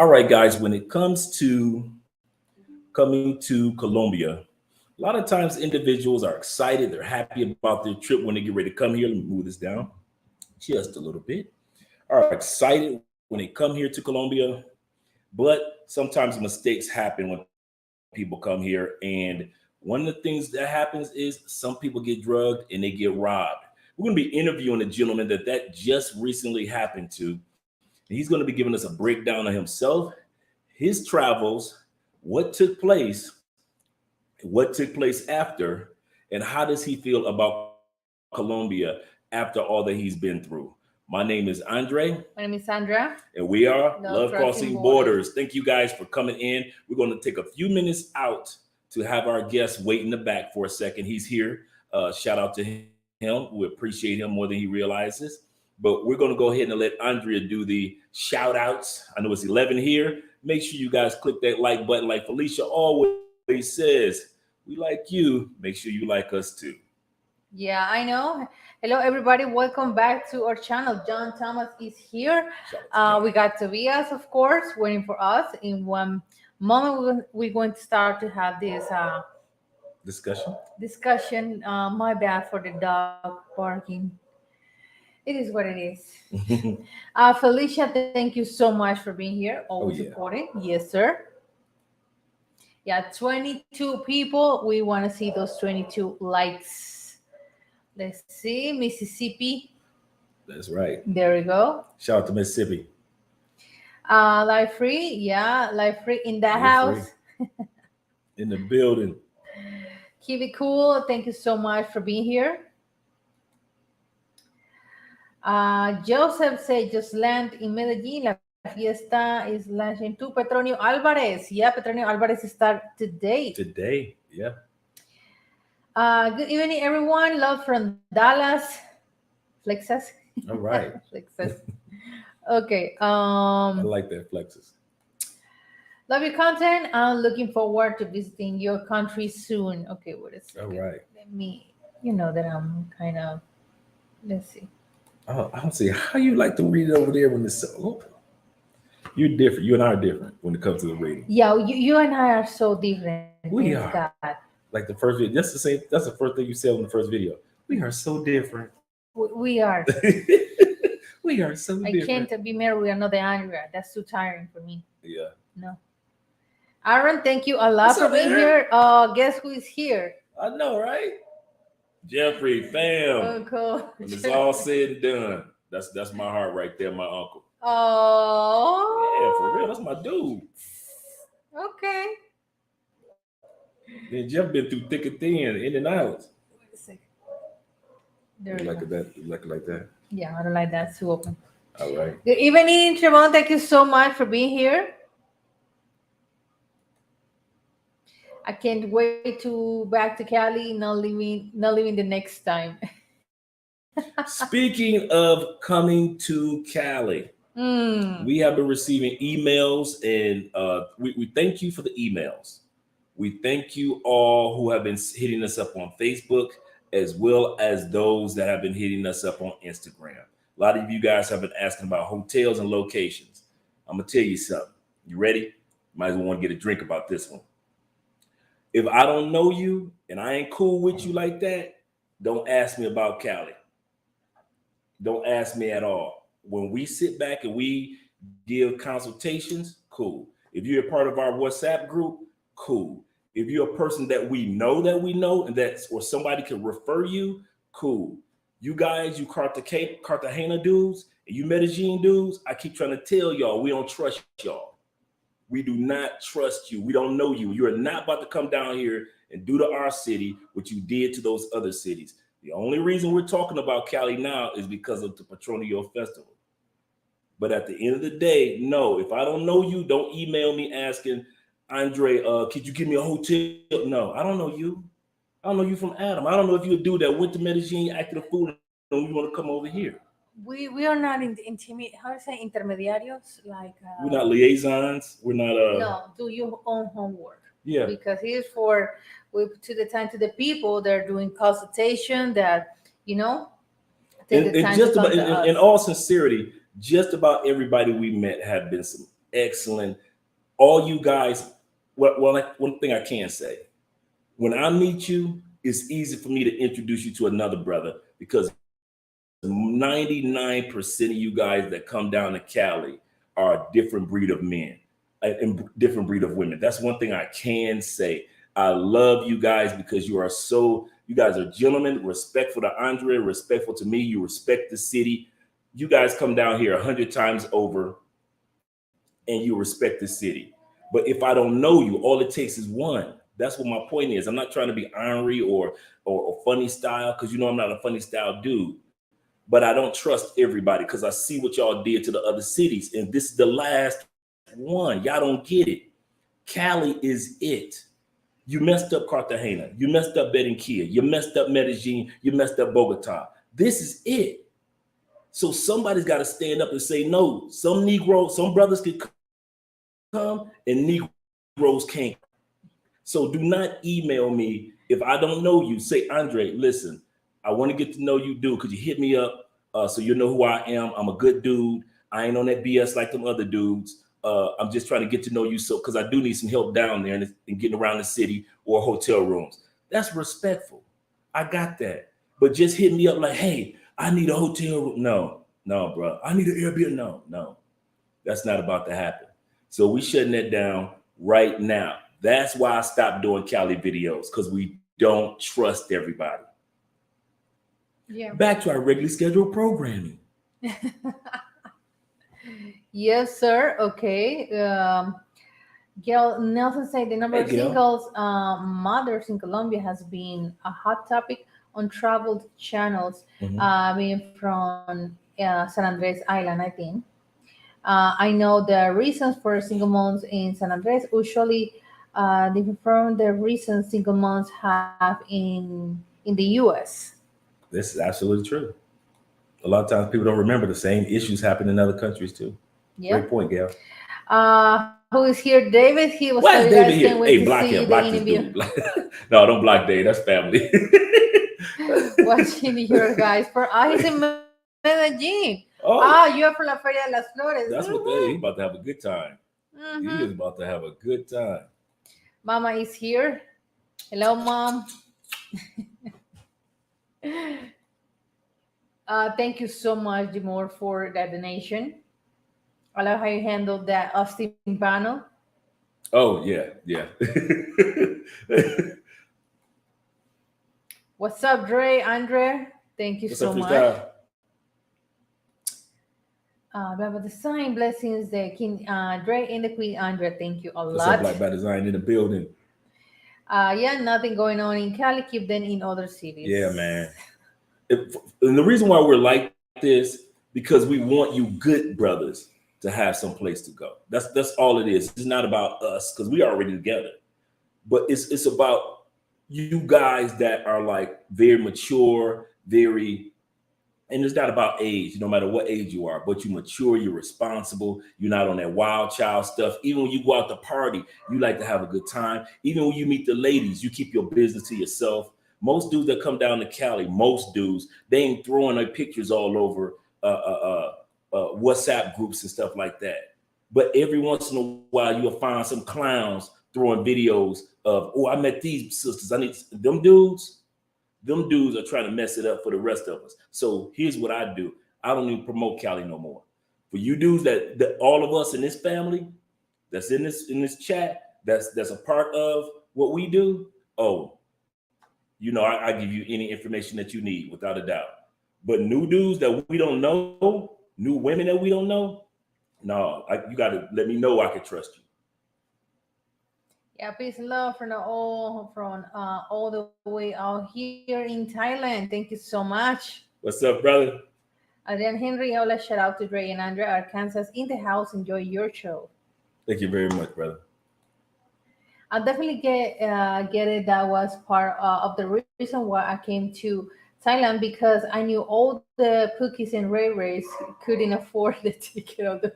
All right, guys, when it comes to coming to Colombia, a lot of times individuals are excited, they're happy about their trip when they get ready to come here. Let me move this down just a little bit. Are excited when they come here to Colombia, but sometimes mistakes happen when people come here. And one of the things that happens is some people get drugged and they get robbed. We're going to be interviewing a gentleman that just recently happened to. And he's going to be giving us a breakdown of himself, his travels, what took place, what took place after, and how does he feel about Colombia after all that he's been through. My name is Andre. My name is Sandra. And we are Love Love Crossing Crossing Borders. Borders. Thank you guys for coming in. We're going to take a few minutes out to have our guest wait in the back for a second. He's here. Shout out to him. We appreciate him more than he realizes. But we're going to go ahead and let Andrea do the shout outs. I know it's 11 here. Make sure you guys click that like button. Like Felicia always says, we like you. Make sure you like us too. Yeah, I know. Hello, everybody. Welcome back to our channel. John Thomas is here. Shout out to We got Tobias, of course, waiting for us. In one moment, we're going to start to have this discussion. discussion. My bad for the dog barking. It is what it is. Felicia, thank you so much for being here. Always Oh, yeah. supporting. Yes, sir. Yeah, 22 people. We want to see those 22 likes. Let's see. Mississippi. That's right. There we go. Shout out to Mississippi. Life free. Yeah, life free in the Life house. In the building. Keep it cool. Thank you so much for being here. Joseph said just land in Medellin. La fiesta is launching to Petronio Alvarez. Yeah, Petronio Alvarez start today. Today. Yeah. Good evening, everyone. Love from Dallas. Flexas. All right. Flexas. Okay. I like that flexes. Love your content. I'm looking forward to visiting your country soon. Okay, what is All right. Let me, you know that I'm kind of, let's see. Oh, I don't see how you like to read it over there when it's so. You're different. You and I are different when it comes to the reading. Yeah, you and I are so different. We Thank are. God. Like the first video. That's the same. That's the first thing you said in the first video. We are so different. We are. We are so I different. can't be married with another Andrea. That's too tiring for me. Yeah. No. Aaron, thank you a lot What's for up, being Aaron? here. Guess who is here? I know, right? Jeffrey, fam. Uncle. When it's all said and done, that's my heart right there, my uncle. Oh. Yeah, for real. That's my dude. Okay. Then Jeff been through thick and thin, in and out. Wait a second. There You we like go. that? You like it like that? Yeah, I don't like that. It's too open. All right. Good evening, Trevon. Thank you so much for being here. I can't wait to back to Cali. Not leaving the next time. Speaking of coming to Cali, we have been receiving emails, and we thank you for the emails. We thank you all who have been hitting us up on Facebook, as well as those that have been hitting us up on Instagram. A lot of you guys have been asking about hotels and locations. I'm gonna tell you something. You ready? Might as well want to get a drink about this one. If I don't know you and I ain't cool with you like that, don't ask me about Cali. Don't ask me at all. When we sit back and we give consultations, cool. If you're a part of our WhatsApp group, cool. If you're a person that we know, and that's or somebody can refer you, cool. You guys, you Cartagena dudes, and you Medellin dudes, I keep trying to tell y'all, we don't trust y'all. We do not trust you. We don't know you. You are not about to come down here and do to our city what you did to those other cities. The only reason we're talking about Cali now is because of the Petronio Festival. But at the end of the day, no, if I don't know you, don't email me asking, Andre, could you give me a hotel? No, I don't know you. I don't know you from Adam. I don't know if you're a dude that went to Medellin, acted a fool, and you want to come over here. We are not in the how to say intermediarios, like We're not liaisons. We're not no, do your own homework. Yeah. Because here's for to the time to the people they're doing consultation that take the time just to come about, to us. in all sincerity, just about everybody we met have been some excellent. All you guys, well, like one thing I can say, when I meet you, it's easy for me to introduce you to another brother because 99% of you guys that come down to Cali are a different breed of men and different breed of women. That's one thing I can say. I love you guys because you guys are gentlemen, respectful to Andre, respectful to me. You respect the city. You guys come down here 100 times over and you respect the city. But if I don't know you, all it takes is one. That's what my point is. I'm not trying to be ornery or funny style because I'm not a funny style dude. But I don't trust everybody because I see what y'all did to the other cities. And this is the last one. Y'all don't get it. Cali is it. You messed up Cartagena. You messed up Barranquilla. You messed up Medellin. You messed up Bogota. This is it. So somebody's got to stand up and say, no, some brothers can come and Negroes can't. So do not email me if I don't know you. Say, Andre, listen, I want to get to know you, dude. Could you hit me up so you know who I am? I'm a good dude. I ain't on that BS like them other dudes. I'm just trying to get to know you, because I do need some help down there and getting around the city or hotel rooms. That's respectful. I got that. But just hit me up like, hey, I need a hotel room. No, bro. I need an Airbnb. No. That's not about to happen. So we shutting that down right now. That's why I stopped doing Cali videos, because we don't trust everybody. Yeah. Back to our regularly scheduled programming. Yes, sir. Okay. Gail Nelson said the number of singles mothers in Colombia has been a hot topic on travel channels, being from San Andres Island, I think. I know the reasons for single moms in San Andres usually differ from the reasons single moms have in the U.S. This is absolutely true. A lot of times people don't remember the same issues happen in other countries too. Yeah. Great point, Gail. Who is here? David. He was. Why is David here? Hey, block him. Block this dude. No, don't block Dave. That's family. Watching your guys he's in Medellin. You are from La Feria de las Flores. That's what he's about to have a good time. He is about to have a good time. Mama is here. Hello, Mom. Thank you so much, Dimor, for that donation. I love how you handled that Austin panel. Oh, yeah. What's up, Dre, Andre? Thank you so much. Black by Design, blessings, the King Dre and the Queen Andre. Thank you a lot. What's up, Black by Design in the building? Nothing going on in Cali. Keep them in other cities. Yeah, man. And the reason why we're like this, because we want you good brothers to have some place to go. That's all it is. It's not about us, because we are already together. But it's about you guys that are like very mature, and it's not about age, no matter what age you are, but you mature, you're responsible, you're not on that wild child stuff. Even when you go out to party, you like to have a good time. Even when you meet the ladies, you keep your business to yourself. Most dudes that come down to Cali, they ain't throwing their pictures all over WhatsApp groups and stuff like that. But every once in a while, you'll find some clowns throwing videos of, I met these sisters. I need them dudes. Them dudes are trying to mess it up for the rest of us. So here's what I do. I don't even promote Cali no more. For you dudes that all of us in this family, that's in this chat, that's a part of what we do. I give you any information that you need without a doubt. But new dudes that we don't know, new women that we don't know, no, you got to let me know I can trust you. Yeah, peace and love from all the way out here in Thailand. Thank you so much. What's up, brother? Adrian Henry, hola, shout out to Dre and Andre, Arkansas in the house. Enjoy your show. Thank you very much, brother. I'll definitely get it. That was part of the reason why I came to Thailand, because I knew all the Pookies and Ray Rays couldn't afford the ticket of the.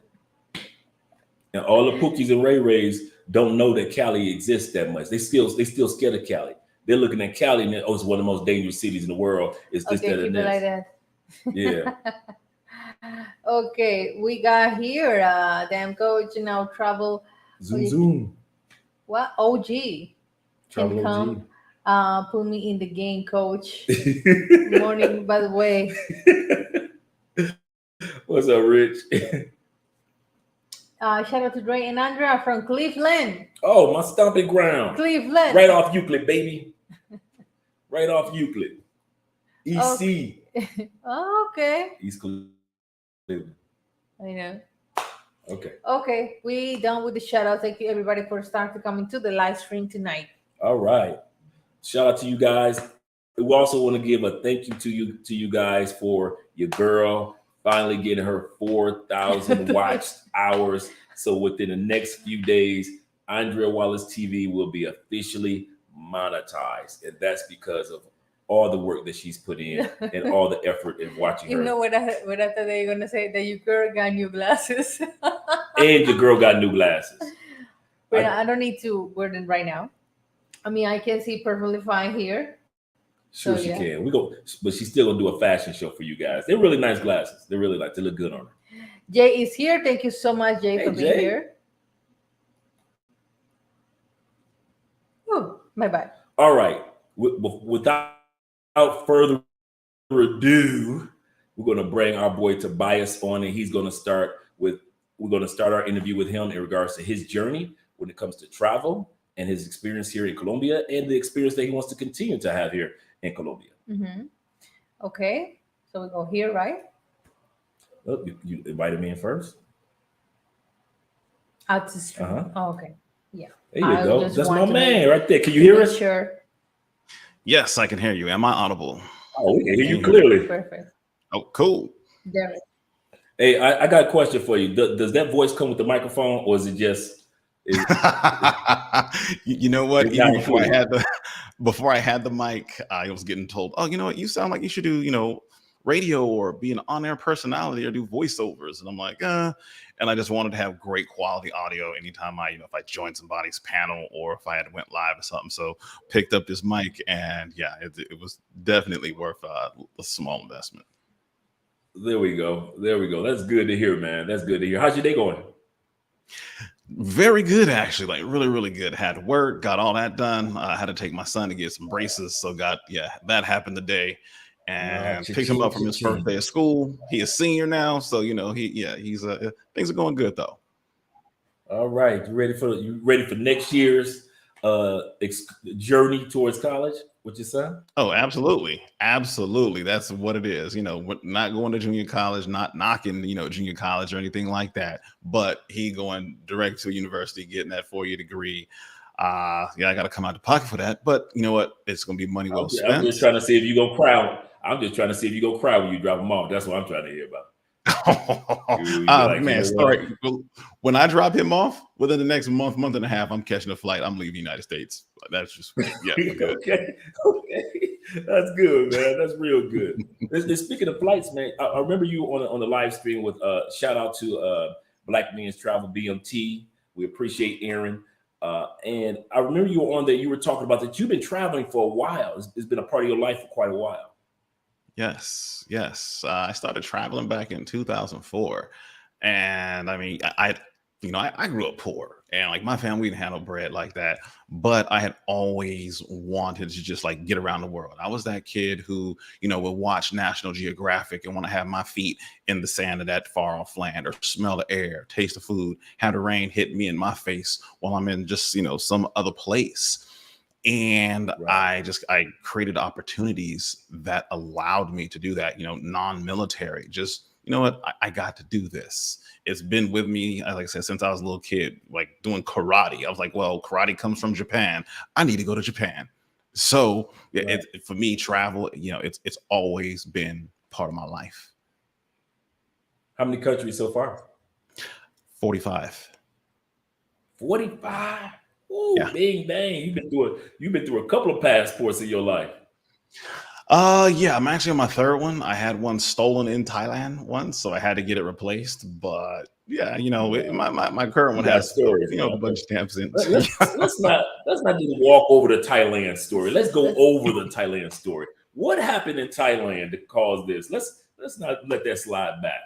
And all the Pookies and Ray Rays don't know that Cali exists that much. They still scared of Cali. They're looking at Cali and it's one of the most dangerous cities in the world. It's this, that, and this. Like that. Yeah. Okay, we got here. Damn coach now travel. Zoom zoom. What OG can Travel come? OG. Put me in the game, coach. Morning, by the way. What's up, Rich? Shout out to Dre and Andrea from Cleveland. Oh, my stomping ground. Cleveland. Right off Euclid, baby. Right off Euclid. Okay. EC. Okay. East Cleveland. I know. Okay. Okay, we done with the shout out. Thank you everybody for starting coming to the live stream tonight. All right. Shout out to you guys. We also want to give a thank you to you guys for your girl finally getting her 4,000 watched hours. So within the next few days, Andrea Wallace TV will be officially monetized, and that's because of all the work that she's put in and all the effort in watching You her. know what I thought they were gonna say, that your girl got new glasses. And your girl got new glasses. But I don't need to wear them right now. I mean, I can see perfectly fine here. Sure, she can. But she's still gonna do a fashion show for you guys. They're really nice glasses. They're really like, they look good on her. Jay is here. Thank you so much, Jay, Hey, for being Jay. here. Oh, my bad. All right. Without further ado, we're going to bring our boy Tobias on, and we're going to start our interview with him in regards to his journey when it comes to travel and his experience here in Colombia and the experience that he wants to continue to have here in Colombia. Mm-hmm. Okay, so we go here, right? Oh, you invited me in first? Out to stream. Oh, okay. Yeah. There you go. That's my man right there. Can you hear us? Sure. Yes, I can hear you. Am I audible? Oh, we can hear you clearly. Perfect. Oh, cool. There. Hey, I got a question for you. Does that voice come with the microphone, or is it just? You know what? Even before I had the mic, I was getting told, "Oh, you know what? You sound like you should do, radio or be an on-air personality or do voiceovers." And I'm like, and I just wanted to have great quality audio anytime if I joined somebody's panel or if I had went live or something. So picked up this mic, and yeah, it was definitely worth a small investment. There we go. That's good to hear, man. That's good to hear. How's your day going? Very good, actually. Like really, really good. Had work, got all that done. I had to take my son to get some braces, so that happened today. And picked him up from his first day of school. He is senior now, so he's things are going good though. All right, you ready for next year's journey towards college with your son? Oh, absolutely. That's what it is. Not going to junior college, not knocking junior college or anything like that, but he going direct to university, getting that 4-year degree. I got to come out of pocket for that, but you know what? It's going to be money well spent. I'm just trying to see if you go cry. I'm just trying to see if you go cry when you drop them off. That's what I'm trying to hear about. Man, sorry. When I drop him off within the next month and a half, I'm catching a flight. I'm leaving the United States. That's just good. Okay, that's good, man. That's real good. Speaking of flights, man, I remember you on the live stream with shout out to Black Men's Travel BMT. We appreciate Aaron. And I remember you were on there. You were talking about that you've been traveling for a while. It's been a part of your life for quite a while. Yes. I started traveling back in 2004, and I mean, I grew up poor, and like my family didn't have no bread like that. But I had always wanted to just like get around the world. I was that kid who would watch National Geographic and want to have my feet in the sand of that far off land, or smell the air, taste the food, have the rain hit me in my face while I'm in just some other place. And right. I created opportunities that allowed me to do that, non-military, just, I got to do this. It's been with me, like I said, since I was a little kid, like doing karate. I was like, well, karate comes from Japan. I need to go to Japan. So right. For me, travel, it's always been part of my life. How many countries so far? 45. 45? Ooh, yeah. Bang, bang. You've been through a couple of passports in your life. Yeah, I'm actually on my third one. I had one stolen in Thailand once, so I had to get it replaced. But yeah, my current one has a bunch of stamps in. Let's not just walk over the Thailand story. Let's go over the Thailand story. What happened in Thailand to cause this? Let's not let that slide back.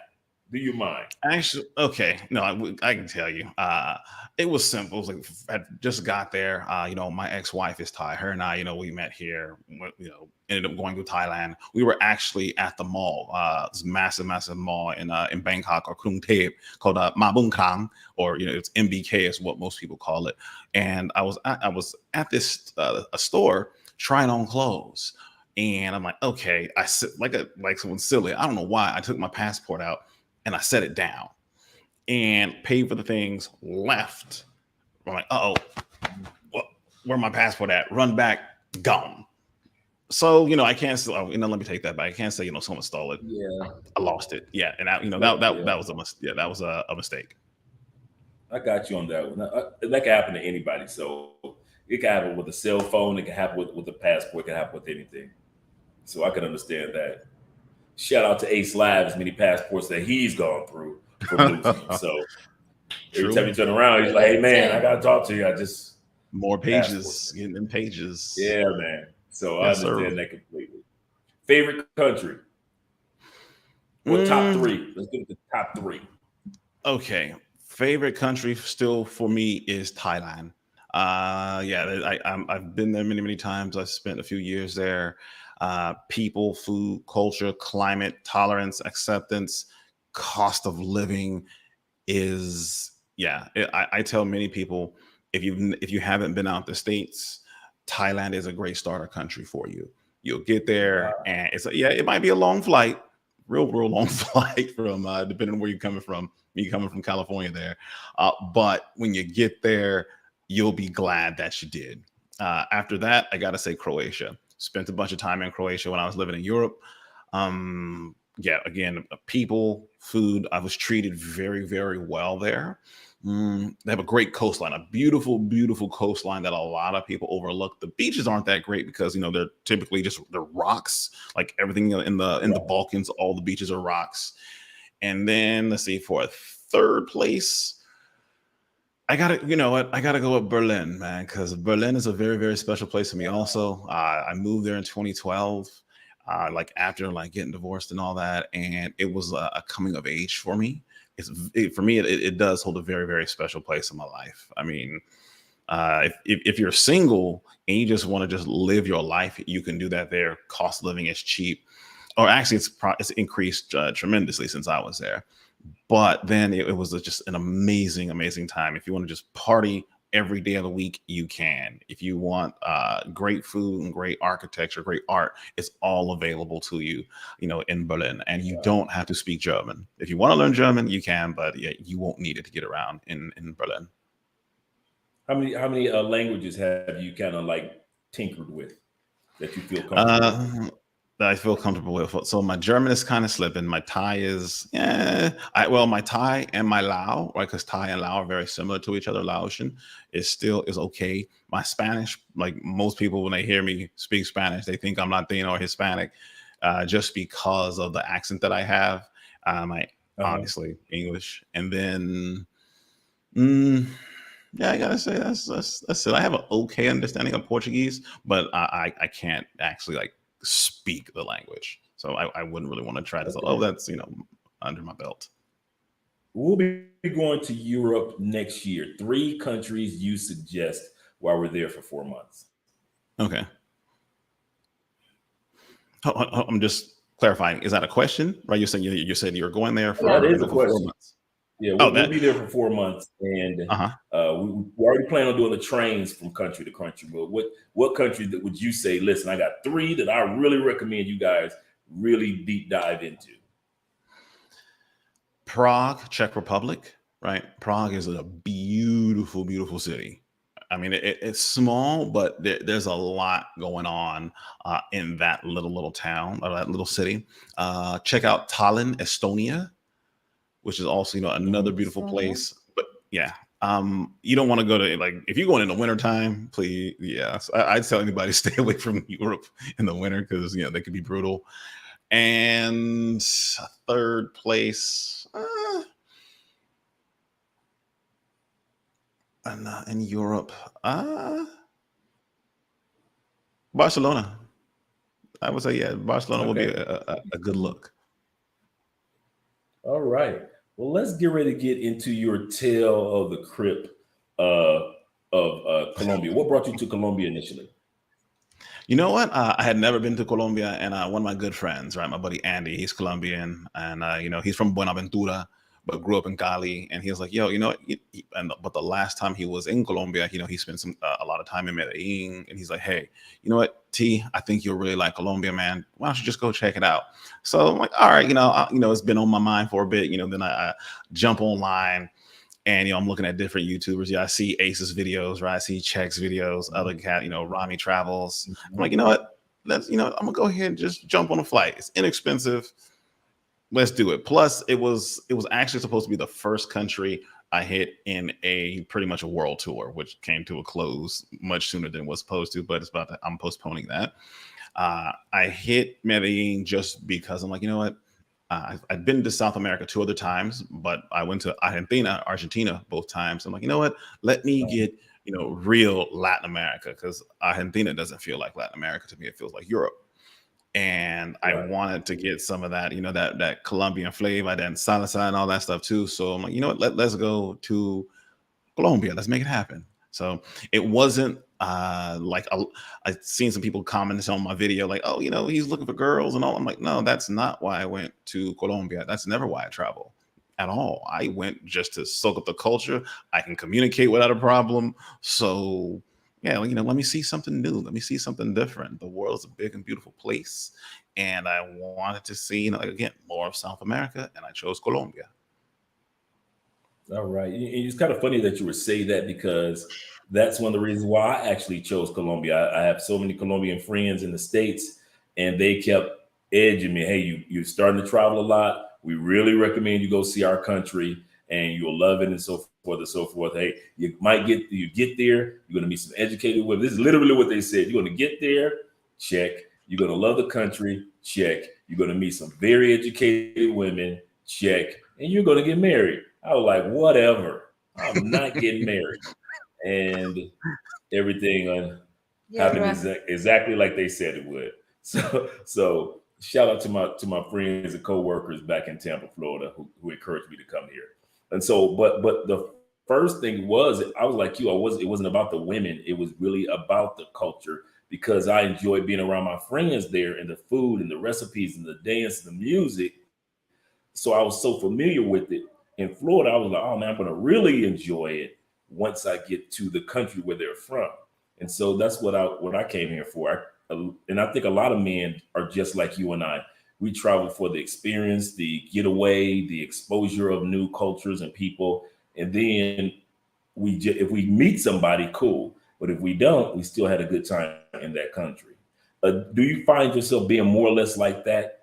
Do you mind? Actually, okay. No, I can tell you. It was simple. It was like I just got there. My ex-wife is Thai. Her and I, we met here. Ended up going to Thailand. We were actually at the mall, this massive, massive mall in Bangkok or Krung Thep called Ma Bung Krang, or it's MBK is what most people call it. And I was at this a store trying on clothes, and I'm like, okay, I sit like someone silly. I don't know why. I took my passport out and I set it down and paid for the things, left. I'm like, oh, where my passport at? Run back, gone. So, I can't say, let me take that back. I can't say, someone stole it. Yeah, I lost it. Yeah. And that, that was that was a mistake. I got you on that one. That can happen to anybody. So it can happen with a cell phone. It can happen with a passport. It can happen with anything. So I can understand that. Shout out to Ace Labs, many passports that he's gone through from losing. So every time you turn around, he's like, "Hey man, I gotta talk to you. I just more pages, getting them pages." Yeah, man. So yes, I understand sir. that completely. Favorite country? Or top three? Let's get the top three. Okay, favorite country still for me is Thailand. I've been there many times. I've spent a few years there. People, food, culture, climate, tolerance, acceptance, cost of living is I tell many people, if you haven't been out the States, Thailand is a great starter country for you. You'll get there, and it might be a long flight, real long flight from depending on where you're coming from. Me coming from California there, but when you get there, you'll be glad that you did. After that, I gotta say Croatia. Spent a bunch of time in Croatia when I was living in Europe. Again, people, food. I was treated very, very well there. They have a great coastline, a beautiful, beautiful coastline that a lot of people overlook. The beaches aren't that great because they're typically they're rocks. Like everything in the Balkans, all the beaches are rocks. And then let's see, for a third place, I gotta go with Berlin, man, because Berlin is a very, very special place to me. Also, I moved there in 2012. After getting divorced and all that, and it was a coming of age for me. For me, it does hold a very, very special place in my life. I mean, if you're single and you just want to just live your life, you can do that there. Cost of living is cheap, or actually, it's increased tremendously since I was there. But then it was just an amazing, amazing time. If you want to just party every day of the week, you can. If you want great food and great architecture, great art, it's all available to you, in Berlin. And you don't have to speak German. If you want to learn German, you can, but you won't need it to get around in Berlin. How many languages have you kind of tinkered with that you feel comfortable with? That I feel comfortable with. So my German is kind of slipping. My Thai is, my Thai and my Lao, right? Because Thai and Lao are very similar to each other. Laotian is okay. My Spanish, like most people, when they hear me speak Spanish, they think I'm Latino or Hispanic, just because of the accent that I have. Obviously English, and then, I gotta say that's it. I have an okay understanding of Portuguese, but I can't actually speak the language, so I wouldn't really want to try to say, that's under my belt. We'll be going to Europe next year. 3 countries you suggest while we're there for 4 months. Okay. I'm just clarifying. Is that a question, right? You said you're going there for, that is a question. 4 months. Yeah, we'll be there for 4 months, and we already plan on doing the trains from country to country. But what country would you say? Listen, I got 3 that I really recommend you guys really deep dive into. Prague, Czech Republic, right? Prague is a beautiful, beautiful city. I mean, it's small, but there's a lot going on in that little town or that little city. Check out Tallinn, Estonia, which is also another beautiful place. But you don't want to go to if you're going in the wintertime, please. I'd tell anybody to stay away from Europe in the winter because they can be brutal. And third place, in Europe, Barcelona. I would say Barcelona would be a good look. All right. Well, let's get ready to get into your tale of the crypt uh, of Colombia. What brought you to Colombia initially? You know what? I had never been to Colombia, and one of my good friends, right, my buddy Andy, he's Colombian, and he's from Buenaventura, but grew up in Cali. And he was like, "Yo, you know what?" But the last time he was in Colombia, he spent a lot of time in Medellin, and he's like, "Hey, you know what, T? I think you'll really like Colombia, man. Why don't you just go check it out?" So I'm like, "All right, it's been on my mind for a bit. Then I jump online, and I'm looking at different YouTubers. Yeah, I see Ace's videos, right? I see Check's videos, other cat, Rami travels. I'm like, you know what? I'm gonna go ahead and just jump on a flight. It's inexpensive. Let's do it. Plus, it was actually supposed to be the first country I hit in a pretty much a world tour, which came to a close much sooner than it was supposed to. But I'm postponing that. I hit Medellin just because I'm like, you know what? I've been to South America 2 other times, but I went to Argentina both times. I'm like, you know what? Let me get real Latin America, because Argentina doesn't feel like Latin America to me. It feels like Europe. And I Right. wanted to get some of that, that Colombian flavor, that salsa and all that stuff too. So I'm like, you know what? Let's go to Colombia. Let's make it happen. So it wasn't I've seen some people commenting on my video like, oh, he's looking for girls and all. I'm like, no, that's not why I went to Colombia. That's never why I travel at all. I went just to soak up the culture. I can communicate without a problem. So yeah, let me see something new. Let me see something different. The world's a big and beautiful place. And I wanted to see, again, more of South America, and I chose Colombia. All right. It's kind of funny that you would say that because that's one of the reasons why I actually chose Colombia. I have so many Colombian friends in the States, and they kept edging me. Hey, you're starting to travel a lot. We really recommend you go see our country, and you'll love it, and so forth and so forth. Hey, you get there, you're going to meet some educated women. This is literally what they said. You're going to get there, check. You're going to love the country, check. You're going to meet some very educated women, check, and you're going to get married. I was like, whatever. I'm not getting married. And everything Yes, happened right. exactly like they said it would. So shout out to my friends and coworkers back in Tampa, Florida, who encouraged me to come here. And so, but the first thing was, I was like you. It wasn't about the women. It was really about the culture, because I enjoyed being around my friends there, and the food and the recipes and the dance and the music. So I was so familiar with it. In Florida, I was like, oh man, I'm going to really enjoy it once I get to the country where they're from. And so that's what I came here for. And I think a lot of men are just like you and I. We travel for the experience, the getaway, the exposure of new cultures and people. And then if we meet somebody, cool. But if we don't, we still had a good time in that country. Do you find yourself being more or less like that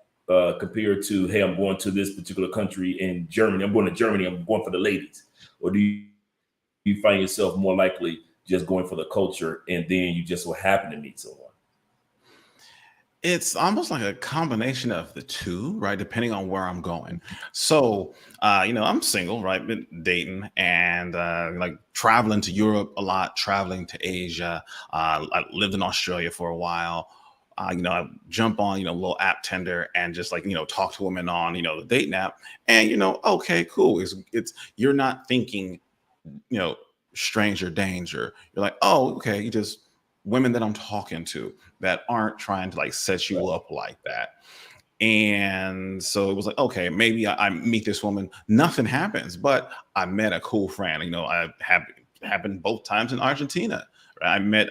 compared to, hey, I'm going to this particular country in Germany. I'm going to Germany. I'm going for the ladies. Or do you find yourself more likely just going for the culture, and then you just so happen to meet someone? It's almost like a combination of the two, right? Depending on where I'm going. So, I'm single, right? Been dating and like traveling to Europe a lot, traveling to Asia. I lived in Australia for a while. I jump on, a little app tender and just like, talk to women on, the dating app. And, okay, cool. It's, you're not thinking, you know, stranger danger. You're like, oh, okay, you just women that I'm talking to that aren't trying to like set you Right. up like that. And so it was like, okay, maybe I meet this woman, nothing happens, but I met a cool friend. I have happened both times in Argentina. Right? I met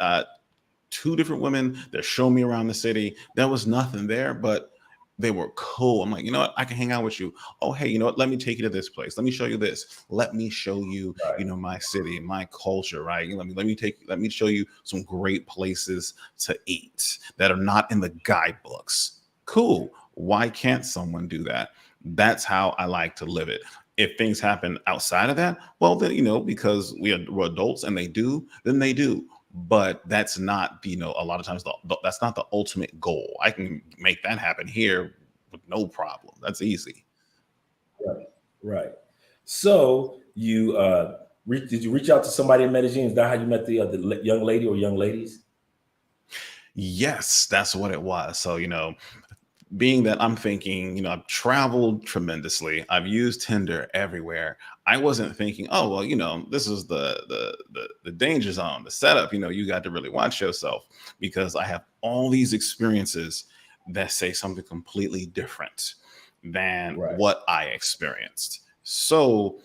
two different women that showed me around the city. There was nothing there, but they were cool. I'm like, you know what? I can hang out with you. Oh, hey, you know what? Let me take you to this place. Let me show you this. Let me show you, Right. my city, my culture, right? Let me show you some great places to eat that are not in the guidebooks. Cool. Why can't someone do that? That's how I like to live it. If things happen outside of that, well, then, because we're adults and they do, then they do. But that's not, a lot of times that's not the ultimate goal. I can make that happen here with no problem. That's easy. Right. Right. So did you reach out to somebody in Medellin? Is that how you met the young lady or young ladies? Yes, that's what it was. So, being that I'm thinking, I've traveled tremendously. I've used Tinder everywhere. I wasn't thinking, oh well, this is the danger zone, the setup. You got to really watch yourself because I have all these experiences that say something completely different than what I experienced. So,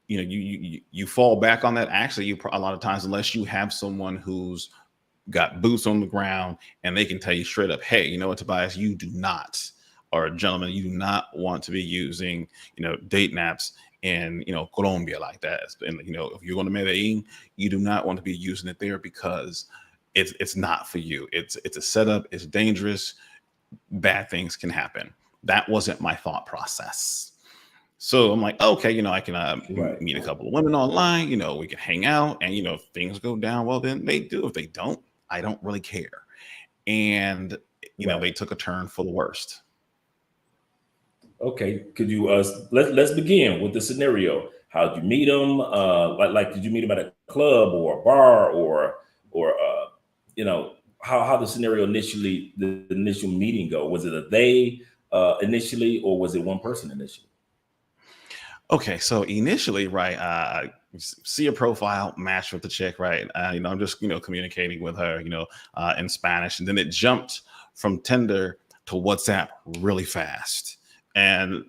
you fall back on that. Actually, a lot of times, unless you have someone who's got boots on the ground and they can tell you straight up, hey, you know what, Tobias, you do not, or gentlemen, you do not want to be using, dating apps in, Colombia like that. And, if you're going to Medellin, you do not want to be using it there because it's not for you. It's a setup. It's dangerous. Bad things can happen. That wasn't my thought process. So I'm like, okay, I can meet a couple of women online, we can hang out and, if things go down, well, then they do. If they don't, I don't really care. And, they took a turn for the worst. Okay. Could you, let's begin with the scenario. How did you meet them? Like, did you meet them at a club or a bar or, how the scenario the initial meeting go? Was it a they initially, or was it one person initially? Okay, so initially, right, see a profile, match with the chick, right? I'm just communicating with her, in Spanish, and then it jumped from Tinder to WhatsApp really fast. And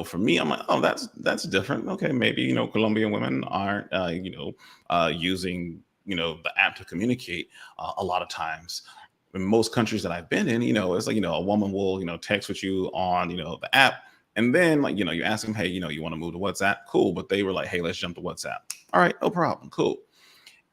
for me, I'm like, oh, that's different. Okay, maybe Colombian women aren't using the app to communicate a lot of times. In most countries that I've been in, it's like a woman will text with you on the app. And then, like, you ask them, hey, you want to move to WhatsApp? Cool. But they were like, hey, let's jump to WhatsApp. All right, no problem. Cool.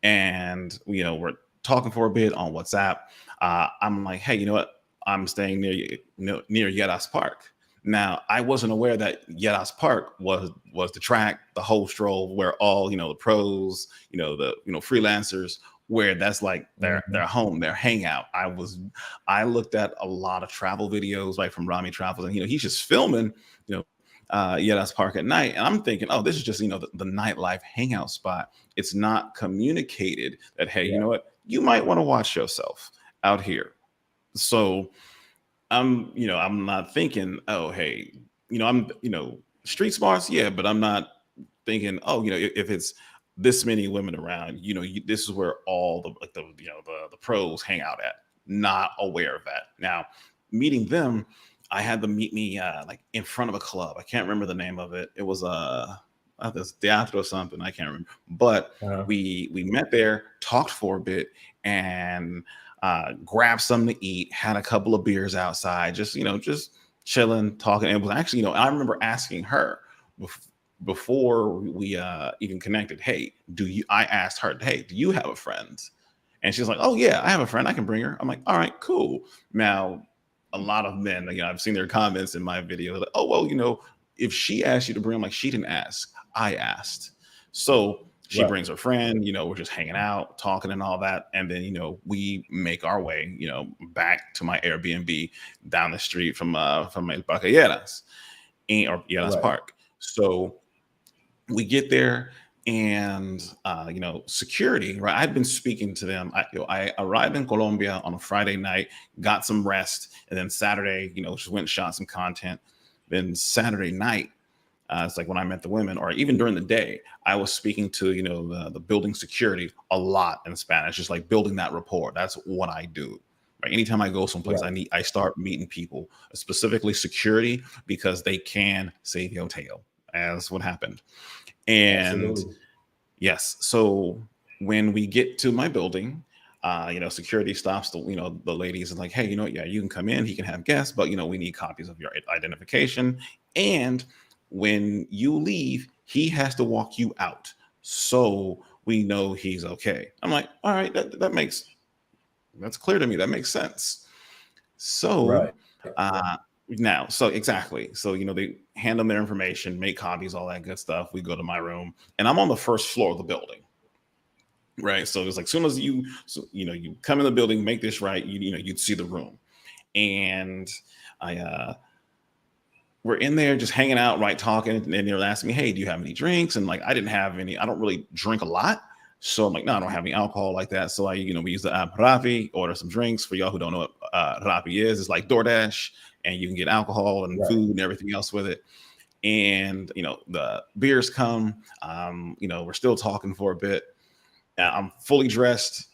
And, we're talking for a bit on WhatsApp. I'm like, hey, you know what? I'm staying near Yeras Park. Now, I wasn't aware that Yeras Park was the track, the whole stroll where all, the pros, the freelancers, where that's like their home, their hangout. I looked at a lot of travel videos, like from Rami Travels, and he's just filming, Yeras Park at night, and I'm thinking, oh, this is just the nightlife hangout spot. It's not communicated that, hey, you know what, you might want to watch yourself out here. So I'm not thinking, oh, hey, I'm street smarts, yeah, but I'm not thinking, oh, if it's this many women around, this is where all the pros hang out at. Not aware of that. Now, meeting them, I had them meet me like in front of a club. I can't remember the name of it. It was this teatro or something. I can't remember. But we met there, talked for a bit, and grabbed something to eat. Had a couple of beers outside, just chilling, talking. And it was actually, I remember asking her before we even connected, hey, I asked her, hey, do you have a friend? And she's like, oh yeah, I have a friend, I can bring her. I'm like, all right, cool. Now, a lot of men, I've seen their comments in my video, like, oh, well, if she asked you to bring, I'm like, she didn't ask, I asked. So she brings her friend, we're just hanging out, talking and all that. And then, we make our way, back to my Airbnb down the street from El Pacayeras or Yeras Park. So we get there, and security, right? I'd been speaking to them. I arrived in Colombia on a Friday night, got some rest, and then Saturday, just went and shot some content. Then Saturday night, it's like when I met the women, or even during the day, I was speaking to the building security a lot in Spanish, just like building that rapport. That's what I do. Right? Anytime I go someplace, I start meeting people, specifically security, because they can save your tail, as what happened. And absolutely. Yes, so when we get to my building, security stops the ladies and like, hey, yeah, you can come in, he can have guests, but we need copies of your identification, and when you leave, he has to walk you out so we know he's okay. I'm like, all right, that's clear to me, that makes sense. So now, so exactly. So, they hand them their information, make copies, all that good stuff. We go to my room, and I'm on the first floor of the building. Right. So it's like, soon as you come in the building, make this right, you'd see the room. And we're in there just hanging out, right, talking. And they're asking me, hey, do you have any drinks? And like, I didn't have any, I don't really drink a lot. So I'm like, no, I don't have any alcohol like that. So we use the app Rappi, order some drinks. For y'all who don't know what Rappi is, it's like DoorDash, and you can get alcohol and food and everything else with it. And the beers come. We're still talking for a bit. I'm fully dressed.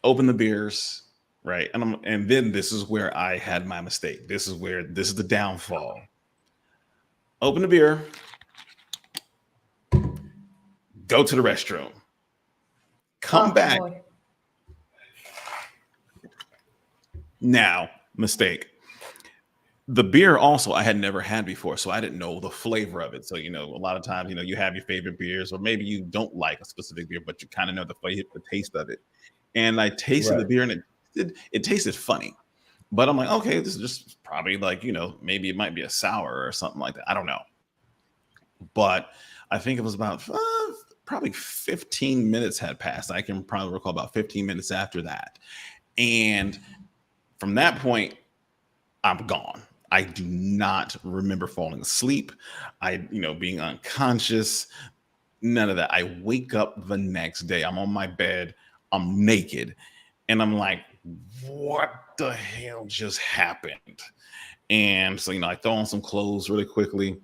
Open the beers, right? And then this is where I had my mistake. This is the downfall. Open the beer. Go to the restroom. Come back. Boy. Now, mistake. The beer also I had never had before, so I didn't know the flavor of it. So, a lot of times, you have your favorite beers, or maybe you don't like a specific beer, but you kind of know the flavor, the taste of it. And I tasted the beer, and it tasted funny. But I'm like, okay, this is just probably like, maybe it might be a sour or something like that. I don't know. But I think it was about probably 15 minutes had passed. I can probably recall about 15 minutes after that. And from that point, I'm gone. I do not remember falling asleep. Being unconscious, none of that. I wake up the next day. I'm on my bed. I'm naked. And I'm like, what the hell just happened? And so, I throw on some clothes really quickly.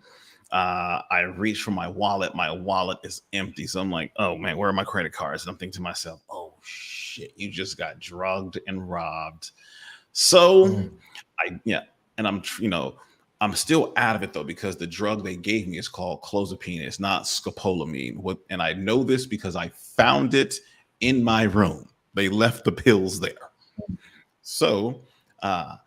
I reach for my wallet. My wallet is empty. So I'm like, oh man, where are my credit cards? And I'm thinking to myself, oh shit, you just got drugged and robbed. So and I'm still out of it though, because the drug they gave me is called clozapine. It's not scopolamine. And I know this because I found it in my room. They left the pills there. So I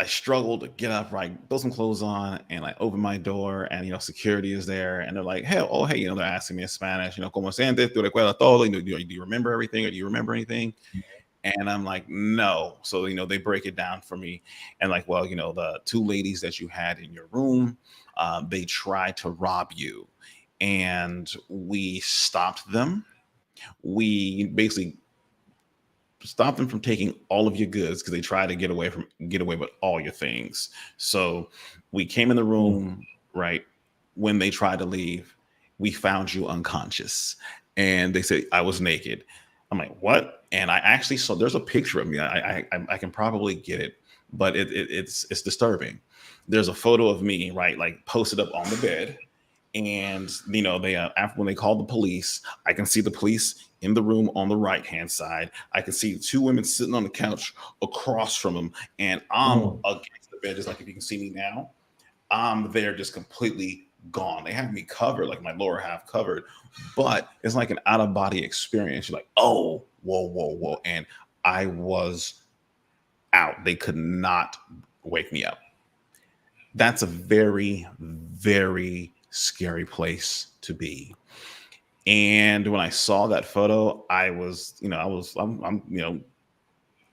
struggled to get up, right, throw some clothes on, and I open my door, and security is there, and they're like, hey, they're asking me in Spanish, ¿Cómo sientes? ¿Tú recuerdas todo? Do you remember everything, or do you remember anything? And I'm like, no. So, they break it down for me. And like, well, the two ladies that you had in your room, they tried to rob you. And we stopped them. We basically stopped them from taking all of your goods because they tried to get away with all your things. So we came in the room, right? When they tried to leave, we found you unconscious. And they said I was naked. I'm like, what? And I actually saw, there's a picture of me. I can probably get it, but it's disturbing. There's a photo of me, right, like posted up on the bed. And, they after when they called the police, I can see the police in the room on the right-hand side. I can see two women sitting on the couch across from them. And I'm against the bed, just like if you can see me now. I'm there just completely gone. They have me covered, like my lower half covered, but it's like an out-of-body experience. You're like, oh, whoa. And I was out. They could not wake me up. That's a very, very scary place to be. And when I saw that photo, I'm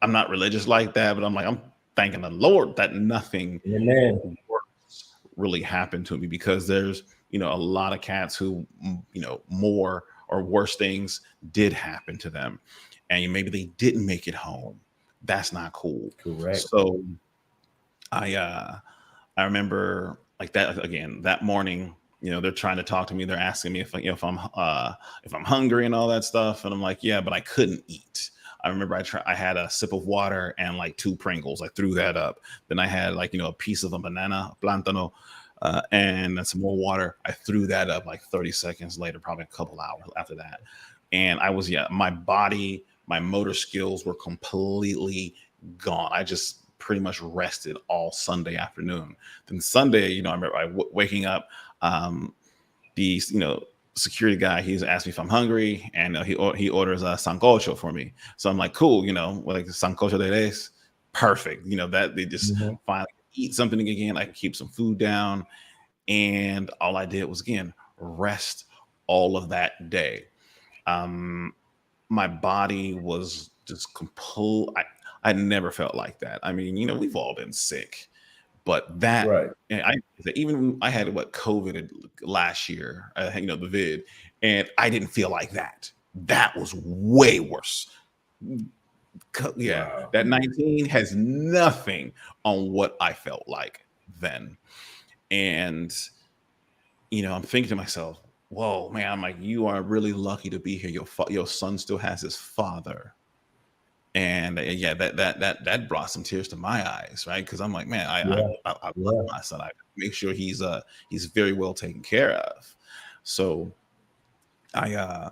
not religious like that, but I'm thanking the Lord that nothing worse really happened to me, because there's, a lot of cats who, more or worse things did happen to them, and maybe they didn't make it home. That's not cool. Correct. So I remember like that again, that morning, they're trying to talk to me. They're asking me if I'm hungry and all that stuff. And I'm like, yeah, but I couldn't eat. I remember I had a sip of water and like 2 Pringles. I threw that up. Then I had like, a piece of a banana, plantano, and some more water. I threw that up like 30 seconds later, probably a couple hours after that. And I was, my body, my motor skills were completely gone. I just pretty much rested all Sunday afternoon. Then Sunday, I remember waking up, the security guy, he's asked me if I'm hungry, and he orders a sancocho for me. So I'm like, cool, like sancocho de res, perfect. That they just finally eat something again. I can keep some food down, and all I did was again rest all of that day. My body was just complete. I never felt like that. I mean, we've all been sick. But that, right. And I had COVID last year, the vid, and I didn't feel like that. That was way worse. Yeah, wow. That 19 has nothing on what I felt like then. And, I'm thinking to myself, whoa, man, I'm like, you are really lucky to be here. Your son still has his father. And yeah, that brought some tears to my eyes, right? Because I'm like, man, Yeah, I love yeah. my son. I make sure he's very well taken care of. So I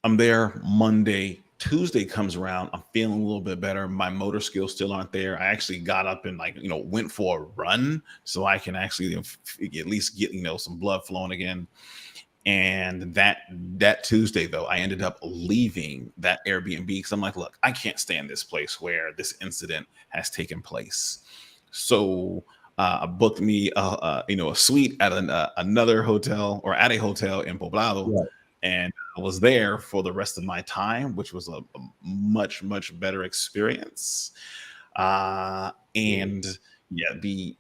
I'm there Monday. Tuesday comes around. I'm feeling a little bit better. My motor skills still aren't there. I actually got up and went for a run so I can actually at least get some blood flowing again. And that Tuesday, though, I ended up leaving that Airbnb because I'm like, look, I can't stay in this place where this incident has taken place. So I booked me a suite at another hotel, or at a hotel in Poblado, Yeah. and I was there for the rest of my time, which was a much better experience. And yeah, the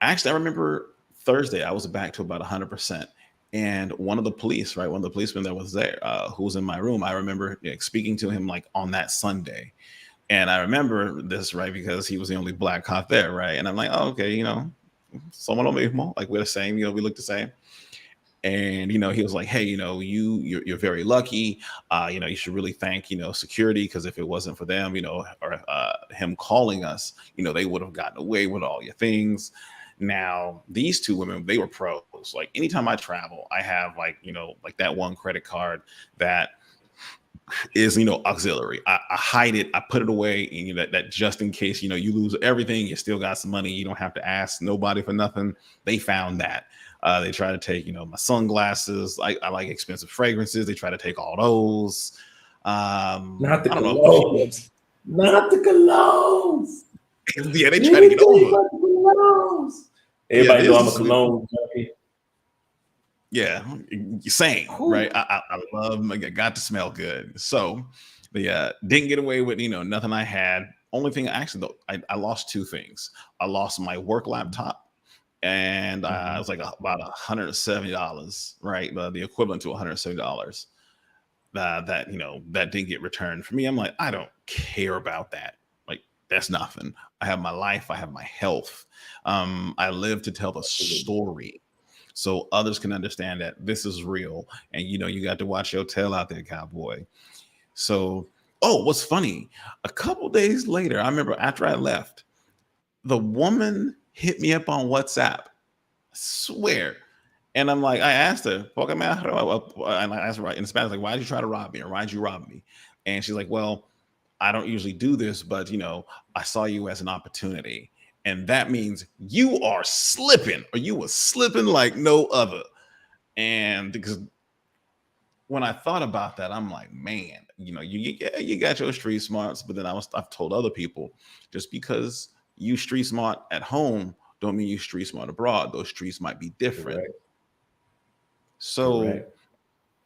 actually I remember Thursday I was back to about 100%. And one of the police, right, one of the policemen that was there, who was in my room, I remember speaking to him like on that Sunday. And I remember this, right, because he was the only black cop there, right? And I'm like, oh, okay, someone lo mismo, like we're the same, we look the same. And he was like, hey, you're very lucky. You should really thank security, because if it wasn't for them, or him calling us, they would have gotten away with all your things. Now these two women, they were pros. Like anytime I travel, I have like that one credit card that is auxiliary. I hide it, I put it away, and that just in case you lose everything, you still got some money. You don't have to ask nobody for nothing. They found that. They try to take my sunglasses. I like expensive fragrances. They try to take all those. Not the I don't know. colognes. Not the colognes. Yeah, they try to get over. Everybody Yeah, know I'm a cologne junkie. Yeah, same, right? I love, I got to smell good. So didn't get away with nothing I had. Only thing actually though, I lost two things. I lost my work laptop, and it was like about $170, right? The equivalent to $170. That that didn't get returned. For me, I'm like, I don't care about that. Like that's nothing. I have my life. I have my health. I live to tell the story, so others can understand that this is real. And you got to watch your tail out there, cowboy. So, oh, what's funny? A couple days later, I remember after I left, the woman hit me up on WhatsApp. I swear. And I'm like, I asked her, and I asked her in Spanish, like, why did you try to rob me, or why did you rob me? And she's like, well, I don't usually do this, but I saw you as an opportunity. And that means you are slipping, or you were slipping like no other. And because when I thought about that, I'm like, man, you got your street smarts, but then I've told other people, just because you street smart at home don't mean you street smart abroad. Those streets might be different. Correct. So Correct.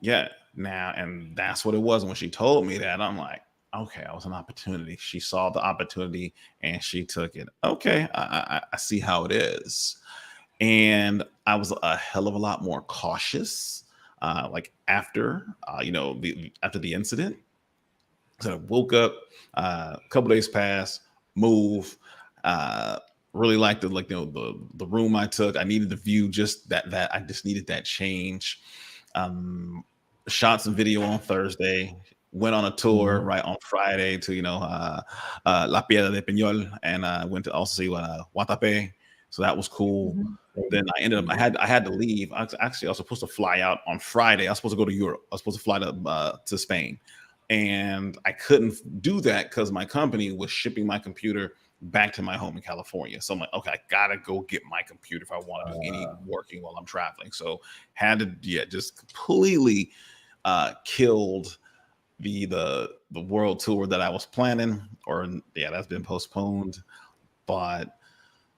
yeah, now, and that's what it was when she told me that. I'm like, okay, I was an opportunity. She saw the opportunity and she took it. Okay, I see how it is. And I was a hell of a lot more cautious. Like after, after the incident, so I woke up, a couple days passed, move. Really liked the room I took. I needed the view, just that I just needed that change. Shot some video on Thursday. Went on a tour right on Friday to La Piedra de Peñol, and went to also see Guatapé. So that was cool. Then I ended up I had to leave. I was supposed to fly out on Friday. I was supposed to go to Europe. I was supposed to fly to Spain, and I couldn't do that because my company was shipping my computer back to my home in California. So I'm like, okay, I gotta go get my computer if I want to do any working while I'm traveling. So had to just completely killed the world tour that I was planning, or that's been postponed. But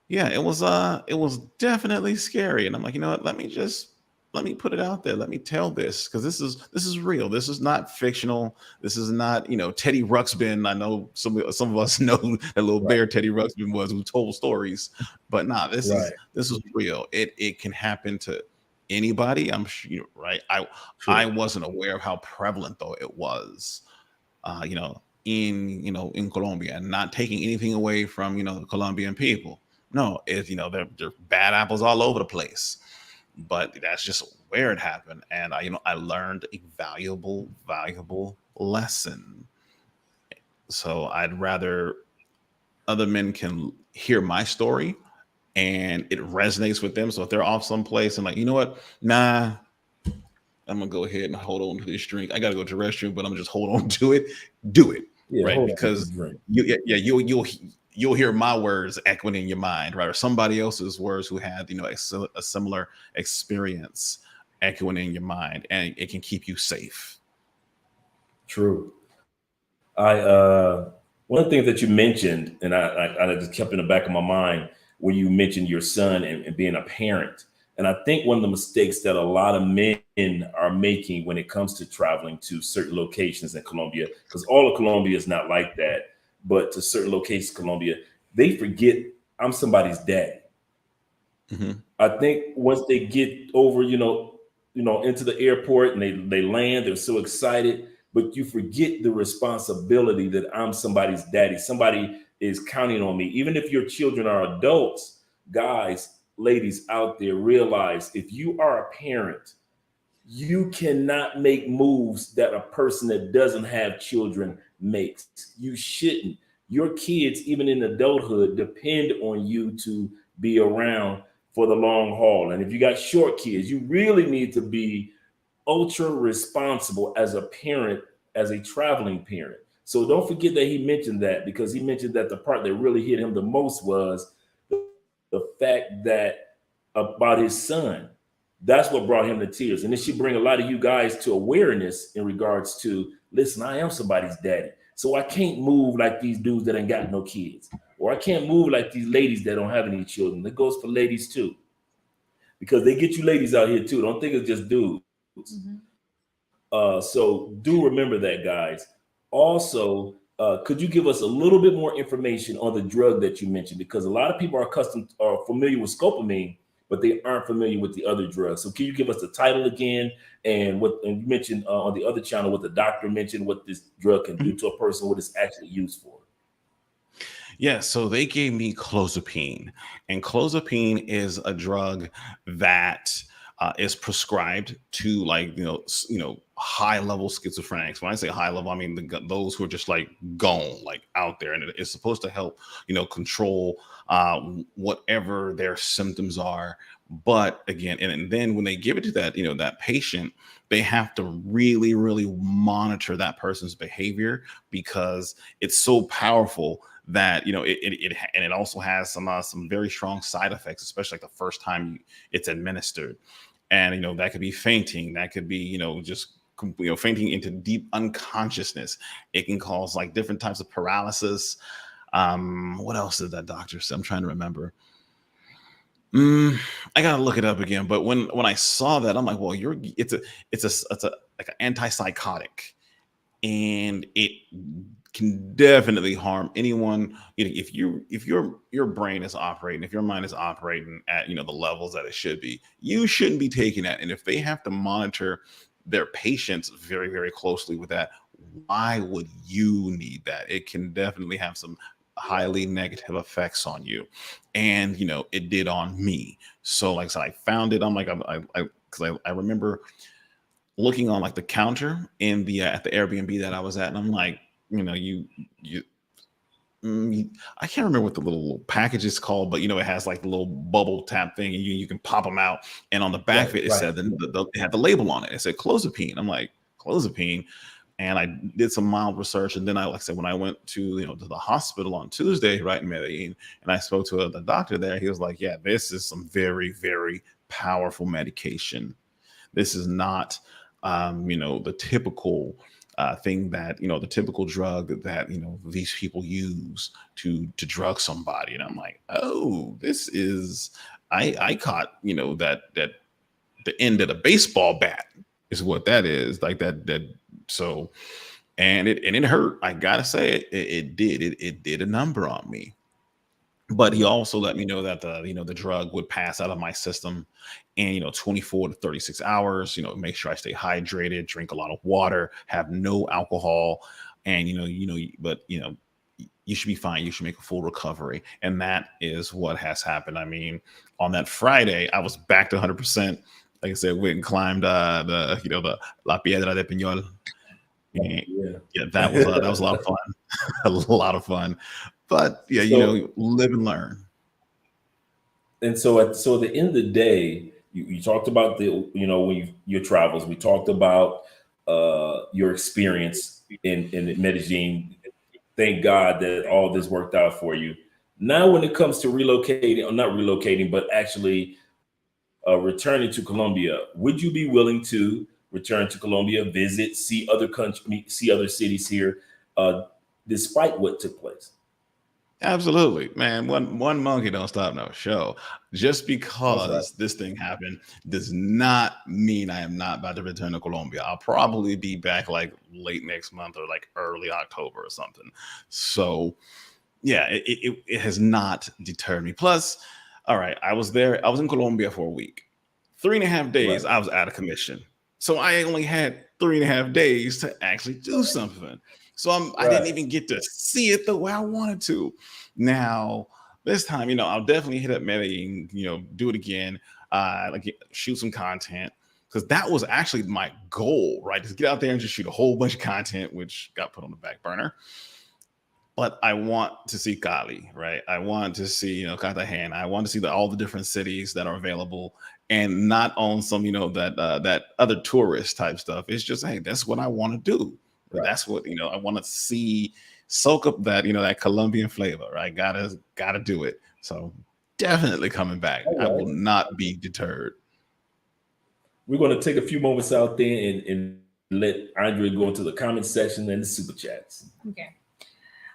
yeah, it was definitely scary. And I'm like, you know what, let me put it out there. Let me tell this, because this is real. This is not fictional. This is not, Teddy Ruxpin. I know some of us know that little bear Teddy Ruxpin was, who told stories, but nah, this is real. It can happen to anybody. I'm sure, right? I wasn't aware of how prevalent though it was, in Colombia, and not taking anything away from the Colombian people. No, they're bad apples all over the place. but that's just where it happened. And I learned a valuable lesson. So I'd rather other men can hear my story and it resonates with them. So if they're off someplace and like, you know what, nah, I'm gonna go ahead and hold on to this drink. I gotta go to the restroom, but I'm gonna just hold on to it. Do it, Yeah, right? hold on to Because the drink. you'll hear my words echoing in your mind, right, or somebody else's words who had a similar experience echoing in your mind, and it can keep you safe. True. I one of the things that you mentioned, and I just kept in the back of my mind when you mentioned your son and being a parent. And I think one of the mistakes that a lot of men are making when it comes to traveling to certain locations in Colombia, because all of Colombia is not like that, but to certain locations in Colombia, they forget I'm somebody's daddy. Mm-hmm. I think once they get over, into the airport and they land, they're so excited, but you forget the responsibility that I'm somebody's daddy. Somebody is counting on me. Even if your children are adults, guys, ladies out there, realize if you are a parent, you cannot make moves that a person that doesn't have children makes. You shouldn't. Your kids, even in adulthood, depend on you to be around for the long haul. And if you got short kids, you really need to be ultra responsible as a parent, as a traveling parent. So don't forget that he mentioned that, because he mentioned that the part that really hit him the most was the fact that about his son. That's what brought him to tears. And it should bring a lot of you guys to awareness in regards to, listen, I am somebody's daddy. So I can't move like these dudes that ain't got no kids. Or I can't move like these ladies that don't have any children. That goes for ladies too. Because they get you ladies out here too. Don't think it's just dudes. Mhm. So do remember that, guys. Also, could you give us a little bit more information on the drug that you mentioned? Because a lot of people are familiar with scopolamine, but they aren't familiar with the other drugs. So can you give us the title again, and and you mentioned on the other channel what the doctor mentioned, what this drug can do to a person, what it's actually used for? Yeah, so they gave me clozapine, and clozapine is a drug that is prescribed to, like, high level schizophrenics. When I say high level, I mean those who are just like gone, like out there, and it's supposed to help control whatever their symptoms are. But again, and then when they give it to that patient, they have to really monitor that person's behavior, because it's so powerful that and it also has some very strong side effects, especially like the first time it's administered. And that could be fainting, that could be just fainting into deep unconsciousness. It can cause like different types of paralysis. What else did that doctor say? I'm trying to remember. I gotta look it up again. But when I saw that, I'm like, well, it's a like an antipsychotic, and it can definitely harm anyone. If your brain is operating, if your mind is operating at the levels that it should be, you shouldn't be taking that. And if they have to monitor their patients very closely with that, why would you need that? It can definitely have some highly negative effects on you, and it did on me. So like I said, I found it. I'm like, because I remember looking on like the counter in the at the Airbnb that I was at, and I'm like, you I can't remember what the little package is called, but it has like the little bubble tap thing, and you can pop them out. And on the back of it, it Right. said it had the label on it. It said clozapine. I'm like, clozapine. And I did some mild research, and then like I said, when I went to to the hospital on Tuesday, right in Medellin, and I spoke to the doctor there, he was like, yeah, this is some very powerful medication. This is not, the typical thing that the typical drug that these people use to drug somebody. And I'm like, oh, this is I caught that the end of the baseball bat is what that is, like that. So, and it hurt. I gotta say it did it did a number on me. But he also let me know that the drug would pass out of my system in 24 to 36 hours. Make sure I stay hydrated, drink a lot of water, have no alcohol, and but you should be fine. You should make a full recovery. And that is what has happened. I mean, on that Friday, I was back to 100%. Like I said, went and climbed the La Piedra de Peñol. Yeah, that was a lot of fun. A lot of fun. But yeah, live and learn. And so at the end of the day, you talked about your travels. We talked about your experience in Medellin. Thank God that all this worked out for you. Now, when it comes to relocating, or not relocating, but actually returning to Colombia, would you be willing to return to Colombia, visit, see other countries, see other cities here, despite what took place? Absolutely, man. One monkey don't stop no show. Just because this thing happened does not mean I am not about to return to Colombia. I'll probably be back like late next month or like early October or something. So yeah, it has not deterred me. Plus, all right, I was in Colombia for a week. 3.5 days, I was out of commission. So I only had 3.5 days to actually do something. So I didn't even get to see it the way I wanted to. Now, this time, I'll definitely hit up Medellin, do it again, shoot some content. Because that was actually my goal, right? Just get out there and just shoot a whole bunch of content, which got put on the back burner. But I want to see Cali, right? I want to see, Cartagena. I want to see all the different cities that are available, and not on some, that other tourist type stuff. It's just, hey, that's what I want to do. Right. That's what I want to see, soak up that that Colombian flavor. Right, gotta do it. So definitely coming back. Right. I will not be deterred. We're going to take a few moments out there and let Andre go into the comment section and the super chats. Okay.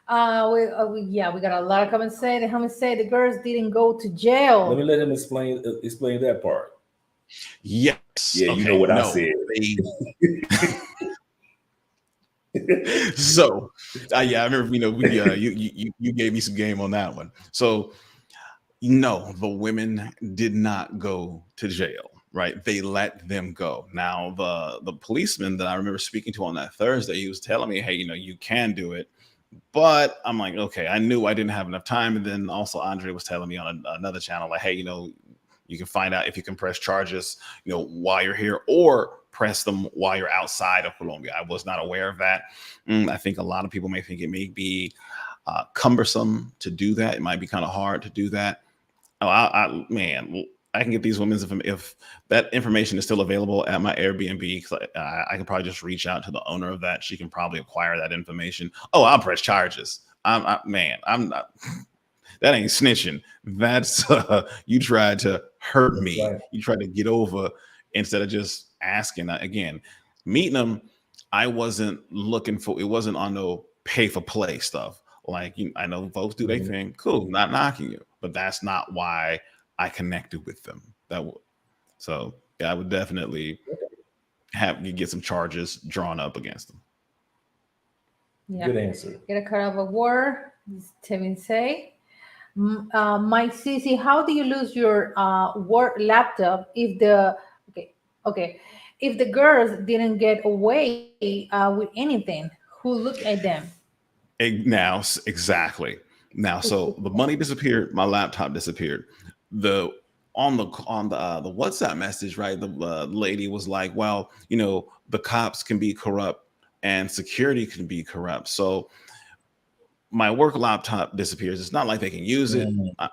We got a lot of comments saying. The comments say the girls didn't go to jail. Let me let him explain that part. Yes. Yeah, okay. You know what I said. So, I remember, you gave me some game on that one. So, no, the women did not go to jail, right? They let them go. Now, the policeman that I remember speaking to on that Thursday, he was telling me, hey, you can do it. But I'm like, okay, I knew I didn't have enough time. And then also Andre was telling me on another channel, like, hey, you can find out if you can press charges, while you're here, or press them while you're outside of Colombia. I was not aware of that. I think a lot of people may think it may be cumbersome to do that. It might be kind of hard to do that. I can get these women's if that information is still available at my Airbnb. Because I can probably just reach out to the owner of that. She can probably acquire that information. Oh, I'll press charges. I'm not. That ain't snitching. That's you tried to hurt me. Right. You tried to get over instead of just asking. Again, meeting them, I wasn't looking for. It wasn't on no pay for play stuff. Like I know folks do their thing. Cool, not knocking you, but that's not why I connected with them. So I would definitely have you get some charges drawn up against them. Yeah. Good answer. Get a card of a war. Tevin say. Mike Cici, how do you lose your work laptop if the if the girls didn't get away with anything? Who looked at them? Now, exactly. Now, so the money disappeared. My laptop disappeared. On the WhatsApp message, right? The lady was like, "Well, the cops can be corrupt and security can be corrupt." So my work laptop disappears. It's not like they can use it.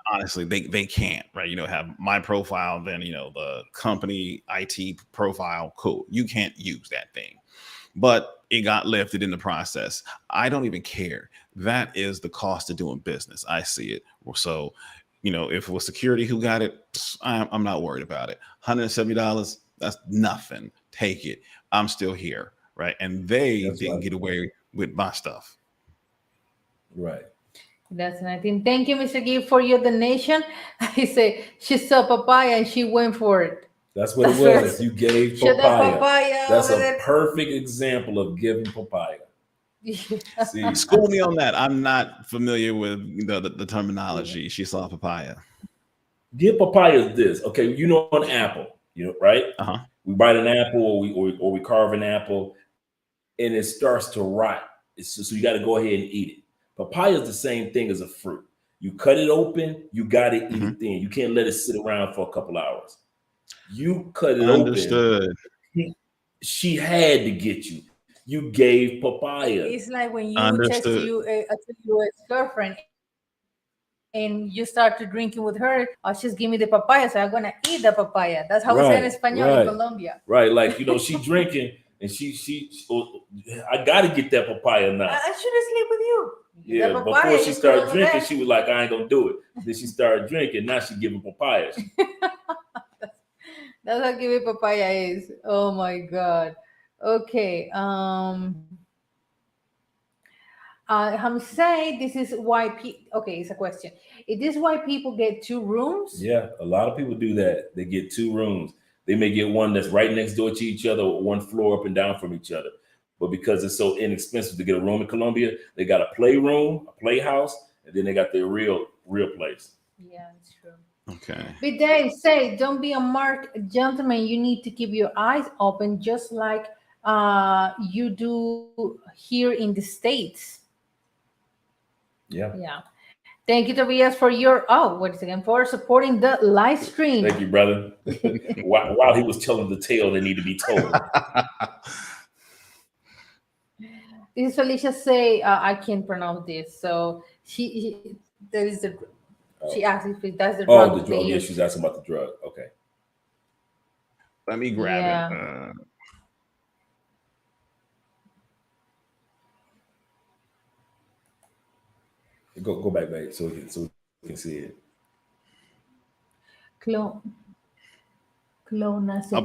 Honestly, they can't, right? Have my profile, then the company IT profile. Cool. You can't use that thing, but it got lifted in the process. I don't even care. That is the cost of doing business. I see it. So, if it was security who got it, I'm not worried about it. $170, that's nothing. Take it. I'm still here, right? And they didn't get away with my stuff. Right. That's 19. Thank you, Mr. Gibb, for your donation. He said she saw Papaya and she went for it. That's what it was. You gave Papaya. That's a perfect example of giving Papaya. See, school me on that. I'm not familiar with the terminology. She saw Papaya. Give Papaya this. Okay, an apple, right? Uh-huh. We bite an apple or we carve an apple and it starts to rot. So you got to go ahead and eat it. Papaya is the same thing as a fruit. You cut it open, you got to eat it then. You can't let it sit around for a couple hours. You cut it open. Understood. She had to get you. You gave papaya. It's like when you text Understood. you your ex-girlfriend and you start to drinking with her. She's give me the papaya, so I'm gonna eat the papaya. That's how we say in Espanol in Colombia. Right. Like, she drinking and I got to get that papaya now. I shouldn't sleep with you. Yeah, before she started drinking, she was like, I ain't gonna do it. Then she started drinking. Now she giving papayas. That's how give me papaya is. Oh my god. Okay. Hamsay, this is why okay, it's a question. Is this why people get 2 rooms? Yeah, a lot of people do that. They get 2 rooms. They may get one that's right next door to each other, or one floor up and down from each other. But because it's so inexpensive to get a room in Colombia, they got a playroom, a playhouse, and then they got their real place. Yeah, it's true. Okay. But they say, don't be a marked gentleman. You need to keep your eyes open, just like you do here in the States. Yeah. Thank you, Tobias, for your for supporting the live stream. Thank you, brother. While he was telling the tale, they need to be told. This is Felicia say I can't pronounce this, so she that is the she asked if that's the drug. Oh, the drug. Yeah, she's asking about the drug. Okay. Let me grab it. Go back, so we can see it. Clonazepam.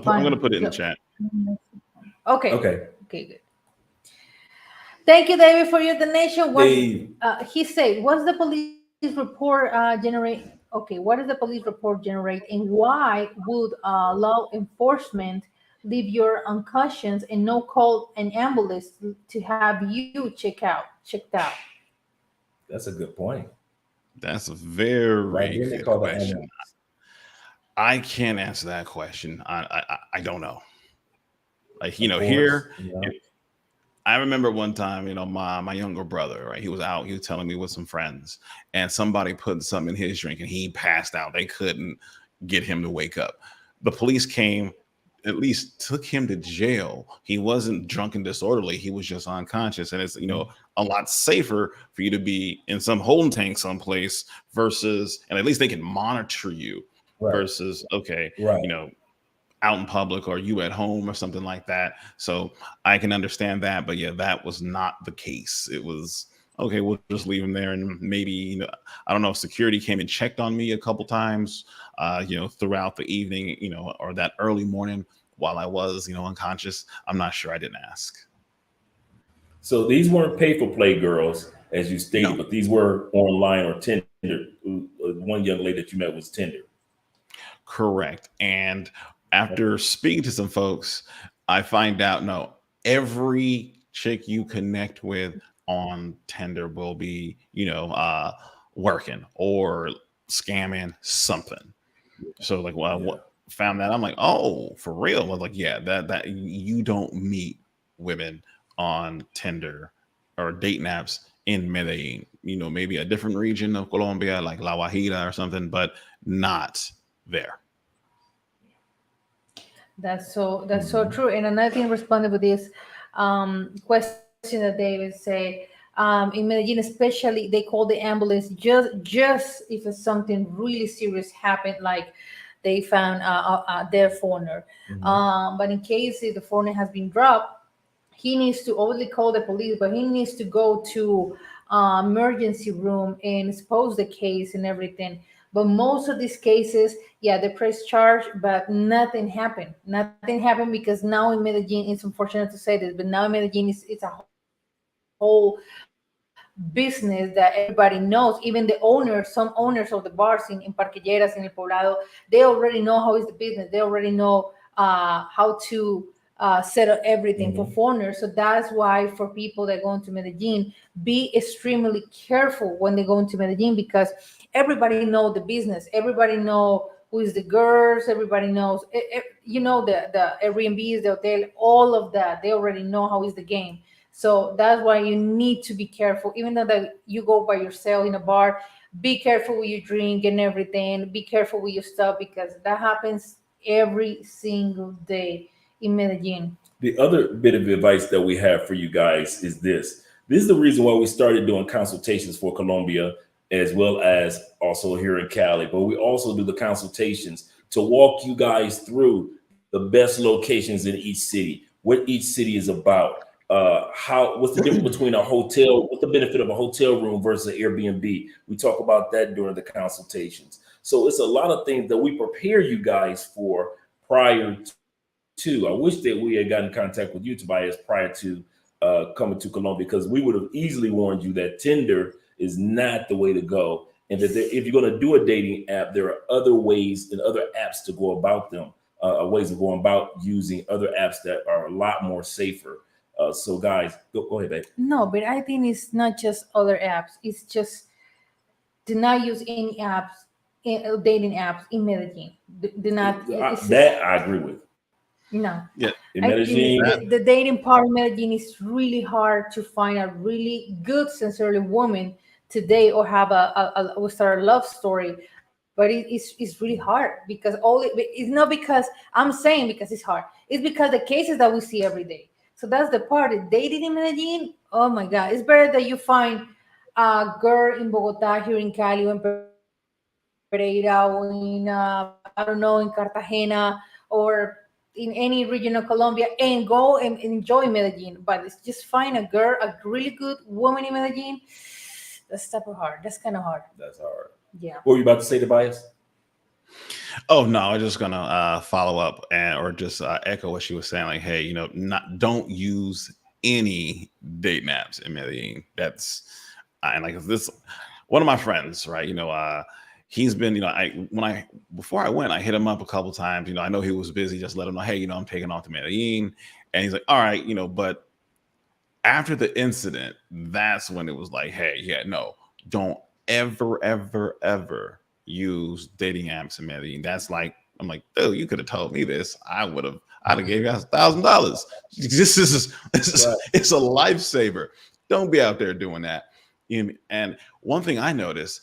I'm going to put it in the chat. Okay, good. Thank you, David, for your donation. He said, "What's the police report generate? Okay, what does the police report generate, and why would law enforcement leave your unconscious and no call an ambulance to have you checked out?" That's a good point. That's a very good question. I can't answer that question. I don't know. Like, here, I remember one time, my younger brother, right? He was out, he was telling me with some friends, and somebody put something in his drink and he passed out. They couldn't get him to wake up. The police came, at least took him to jail. He wasn't drunk and disorderly. He was just unconscious. And it's, a lot safer for you to be in some holding tank someplace versus, and at least they can monitor you versus, out in public or you at home or something like that. So I can understand that. But yeah, that was not the case. It was, okay, we'll just leave him there. And maybe, I don't know if security came and checked on me a couple times, throughout the evening, or that early morning while I was, unconscious. I'm not sure. I didn't ask. So these weren't pay-for-play girls, as you stated, but these were online or Tinder. One young lady that you met was Tinder. Correct. And after speaking to some folks, I find out, no, every chick you connect with on Tinder will be, working or scamming something. So found that, I'm like, oh, for real? I was like, yeah, that you don't meet women on Tinder or dating apps in Medellin, maybe a different region of Colombia, like La Guajira or something, but not there. That's so true. And another thing responded with this question that David said, in Medellin especially, they call the ambulance just if it's something really serious happened, like they found their foreigner. But in case if the foreigner has been dropped, he needs to only call the police, but he needs to go to emergency room and expose the case and everything. But most of these cases, they press charge, but nothing happened. Nothing happened because now in Medellin, it's unfortunate to say this, but now in Medellin, it's a whole business that everybody knows. Even the owners, some owners of the bars in Parquilleras, in El Poblado, they already know how is the business. They already know how to settle everything for foreigners. So that's why for people that go into Medellin, be extremely careful when they go into Medellin, because everybody knows the business. Everybody knows who is the girls. Everybody knows, the Airbnbs, the hotel, all of that. They already know how is the game. So that's why you need to be careful. Even though that you go by yourself in a bar, be careful with your drink and everything. Be careful with your stuff because that happens every single day in Medellin. The other bit of advice that we have for you guys is this. This is the reason why we started doing consultations for Colombia as well as also here in Cali. But we also do the consultations to walk you guys through the best locations in each city, what each city is about, what's the difference between a hotel, what's the benefit of a hotel room versus an Airbnb. We talk about that during the consultations. So it's a lot of things that we prepare you guys for prior to. I wish that we had gotten in contact with you, Tobias, prior to coming to Colombia, because we would have easily warned you that Tinder is not the way to go. And that if you're going to do a dating app, there are other ways and other apps to go about them, ways of going about using other apps that are a lot more safer. So guys, go ahead, babe. No, but I think it's not just other apps. It's just do not use any apps, dating apps in Medellin. Do not. That I agree with. No. Yeah. In Medellin, the dating part of Medellin is really hard to find a really good, sincerely woman today or have start a love story. But it's really hard because it's not because I'm saying because it's hard. It's because the cases that we see every day. So that's the part. The dating in Medellin, oh my God, it's better that you find a girl in Bogota, here in Cali, or in Pereira, or in I don't know, in Cartagena, or in any region of Colombia, and go and enjoy Medellin. But it's just find a girl, a really good woman in Medellin. That's type of hard. That's kind of hard. that's hard. Yeah. What were you about to say, Tobias? Oh no, I'm just gonna follow up or just echo what she was saying. Like, hey, don't use any dating apps in Medellin. That's and like this. One of my friends, right? He's been, before I went, I hit him up a couple times. I know he was busy. Just let him know, hey, I'm taking off to Medellin, and he's like, all right, but after the incident, that's when it was like, hey, yeah, no, don't ever, ever, ever use dating apps in Medellin. That's like, I'm like, dude, you could have told me this. I'd have gave you $1,000. This is right. It's a lifesaver. Don't be out there doing that. And one thing I noticed,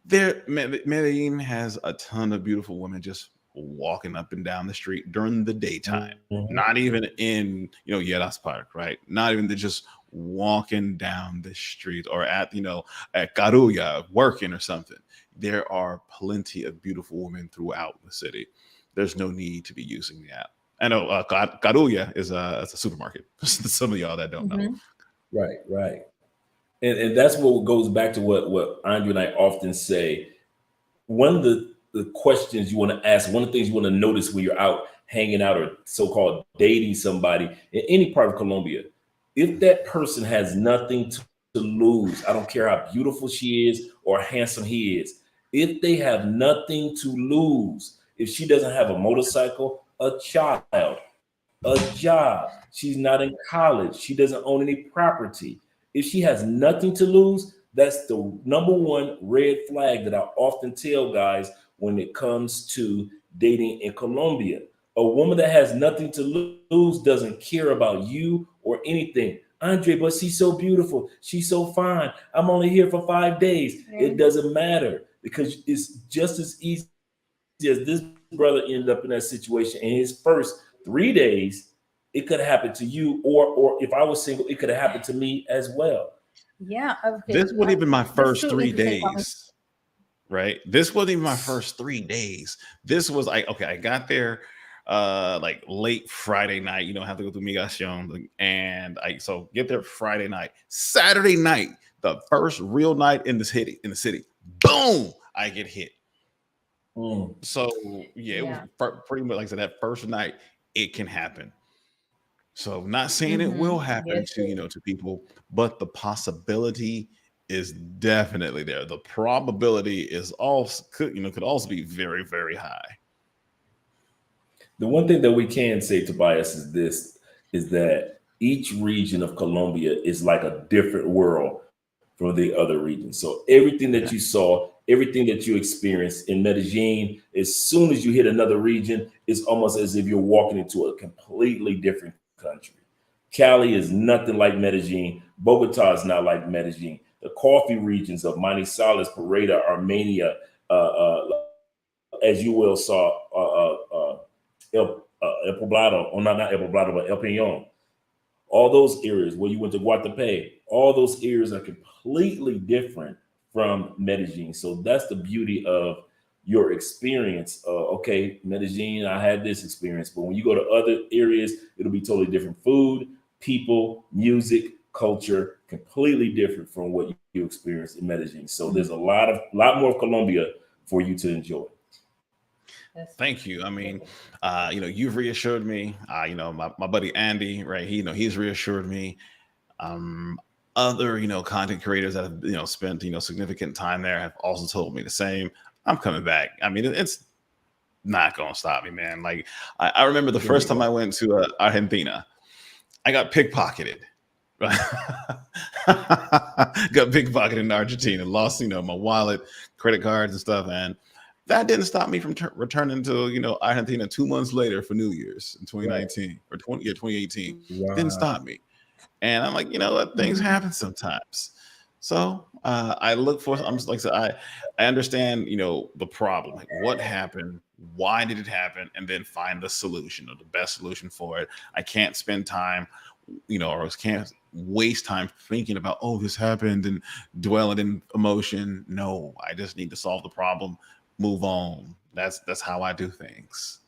Medellin has a ton of beautiful women just walking up and down the street during the daytime. Mm-hmm. Not even in Lleras Park, right? Not even just walking down the street or at at Carulla working or something. There are plenty of beautiful women throughout the city. There's no need to be using the app. I know Carulla is a supermarket. Some of y'all that don't know. Right. And that's what goes back to what Andre and I often say. One of the questions you want to ask, one of the things you want to notice when you're out hanging out or so-called dating somebody in any part of Colombia, if that person has nothing to lose, I don't care how beautiful she is or handsome he is, if they have nothing to lose, if she doesn't have a motorcycle, a child, a job, she's not in college, she doesn't own any property, if she has nothing to lose, that's the number one red flag that I often tell guys when it comes to dating in Colombia. A woman that has nothing to lose doesn't care about you or anything. Andre, but she's so beautiful. She's so fine. I'm only here for 5 days. Yeah. It doesn't matter because it's just as easy as this brother ended up in that situation. In his first 3 days, it could happen to you, or if I was single, it could have happened to me as well. Yeah. Okay. This wasn't even my first 3 days, right? This wasn't even my first 3 days. This was like, okay, I got there like late Friday night, have to go through Migration, and so get there Friday night. Saturday night, the first real night in the city, boom, I get hit. So it was pretty much like I said, that first night, it can happen. So not saying it will happen to people, but the possibility is definitely there. The probability is also could also be very, very high. The one thing that we can say, Tobias, is that each region of Colombia is like a different world from the other regions. So everything that you saw, everything that you experienced in Medellin, as soon as you hit another region, it's almost as if you're walking into a completely different country. Cali is nothing like Medellin. Bogota is not like Medellin. The coffee regions of Manizales, Pareda, Armenia, as you will saw, El Poblado, or not El Poblado, but El Peñon. All those areas where you went to Guatape, all those areas are completely different from Medellin. So that's the beauty of your experience. Okay, Medellin, I had this experience, but when you go to other areas, it'll be totally different food, people, music, culture, completely different from what you experience in Medellin. So there's a lot more of Colombia for you to enjoy. Thank you. I mean, you've reassured me. My buddy Andy, right? He's reassured me. Other, content creators that have, spent, significant time there have also told me the same. I'm coming back. I mean, it's not going to stop me, man. Like, I remember the first time I went to Argentina, I got pickpocketed. Right? Got pickpocketed in Argentina, lost, my wallet, credit cards and stuff. And that didn't stop me from returning to, Argentina 2 months later for New Year's in 2019 or 2018. Wow. Didn't stop me. And I'm like, what, things happen sometimes. So I look for, I'm just like, so I understand, the problem, like what happened, why did it happen, and then find the solution or the best solution for it. I can't spend time, or can't waste time thinking about, oh, this happened and dwelling in emotion. No, I just need to solve the problem, move on. That's how I do things.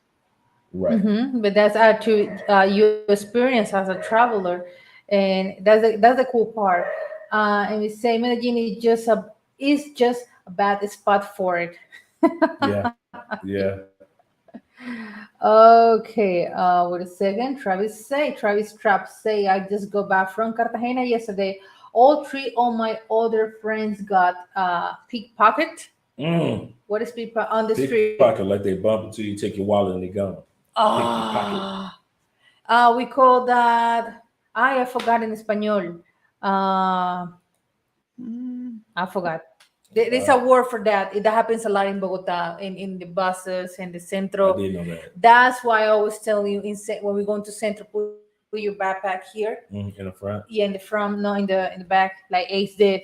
Right. But that's actually your experience as a traveler, and that's the cool part. And we say Medellin is just a bad spot for it. Yeah. Okay, wait a second. Travis Trapp say, I just got back from Cartagena yesterday. All three of my other friends got pickpocket. What is pickpocket on the street? Pickpocket, like they bump into you, take your wallet, and they gone. We call that. I forgot in Espanol. I forgot. There is a word for that. It happens a lot in Bogota, in the buses and the centro. I didn't know that. That's why I always tell you when we go into centro, put your backpack here. In the front. Yeah, in the front, no, in the back, like Ace did.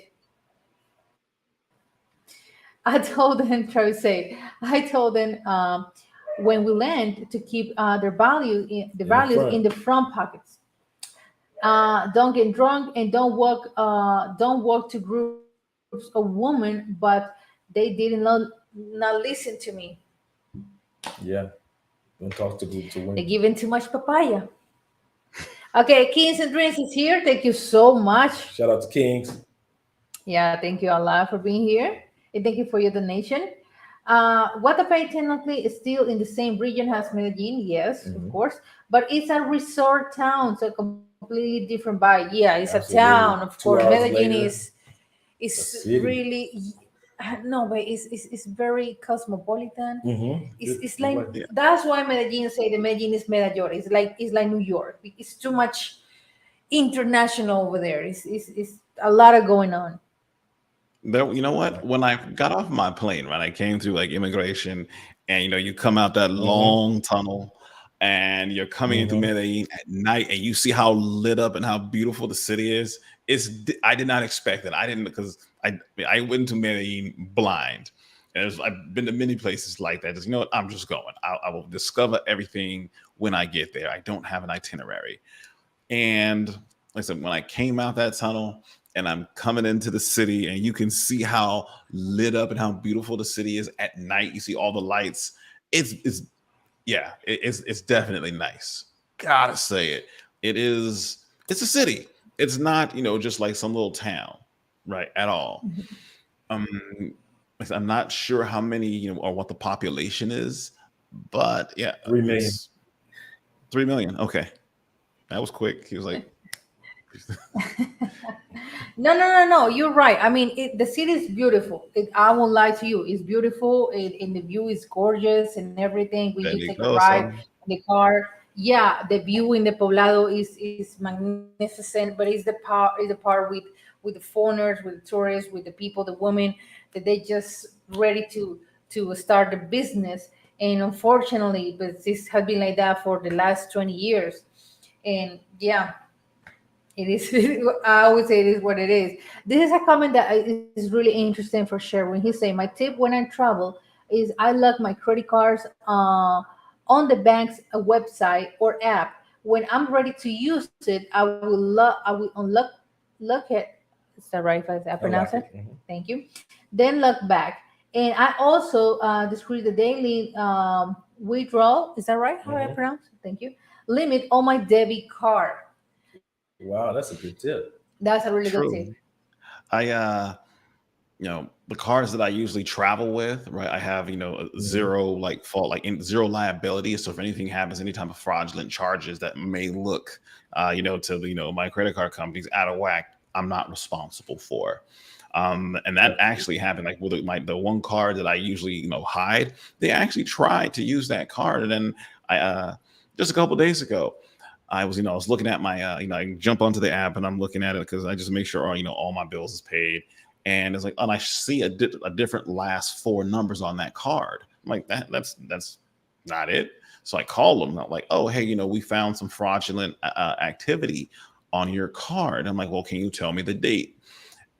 I told them, Travis said, when we land to keep their values in the front pockets. Don't get drunk and don't walk to groups of women, but they did not listen to me. Yeah. Don't talk to groups of women. They're giving too much papaya. Okay, Kings and Dreams is here. Thank you so much. Shout out to Kings. Yeah, thank you a lot for being here. And thank you for your donation. Guatapé technically is still in the same region as Medellin, yes, of course, but it's a resort town, so completely different vibe. Yeah, it's absolutely a town, of course. Medellin is really no, but it's very cosmopolitan. It's like that's why Medellin say the Medellin is Medellin. It's like New York. It's too much international over there. It's a lot of going on. You know what? When I got off my plane, right, I came through like immigration, and you come out that long tunnel, and you're coming into Medellin at night, and you see how lit up and how beautiful the city is. I did not expect it. I didn't, because I went to Medellin blind, and I've been to many places like that. Just what, I'm just going. I will discover everything when I get there. I don't have an itinerary, and like I said, when I came out that tunnel. And I'm coming into the city, and you can see how lit up and how beautiful the city is at night. You see all the lights. It's definitely nice. Gotta say it. It's a city. It's not, just like some little town, right? At all. I'm not sure how many, or what the population is, but yeah. 3 million. 3 million. Okay. That was quick. He was like, No. You're right. I mean, the city is beautiful. I won't lie to you. It's beautiful, and the view is gorgeous and everything. When you take a ride in the car, yeah, the view in the Poblado is magnificent. But it's the part with the foreigners, with the tourists, with the people, the women that they just ready to start the business. And unfortunately, but this has been like that for the last 20 years. And yeah. It is. I always say it is what it is. This is a comment that is really interesting for sure. When he say, "My tip when I travel is I lock my credit cards on the bank's website or app. When I'm ready to use it, I will unlock it. Is that right? If I I pronounce like it, it. Mhm. thank you. Then look back, and I also discreet the daily withdrawal. Is that right? How I Mhm. pronounce? It? Thank you. Limit on my debit card. Wow, that's a good tip. That's a really good tip. True. I the cars that I usually travel with, right? I have, a Mhm. zero like fault, like zero liability. So if anything happens, any type of fraudulent charges that may look, to my credit card companies out of whack, I'm not responsible for. And that Absolutely. actually happened. Like with the one card that I usually, hide, they actually tried to use that card, and then I just a couple days ago, I was looking at my, I jump onto the app and I'm looking at it because I just make sure, all my bills is paid. And it's like, and I see a different last four numbers on that card. I'm like, that's not it. So I call them, not like, oh, hey, we found some fraudulent activity on your card. I'm like, well, can you tell me the date?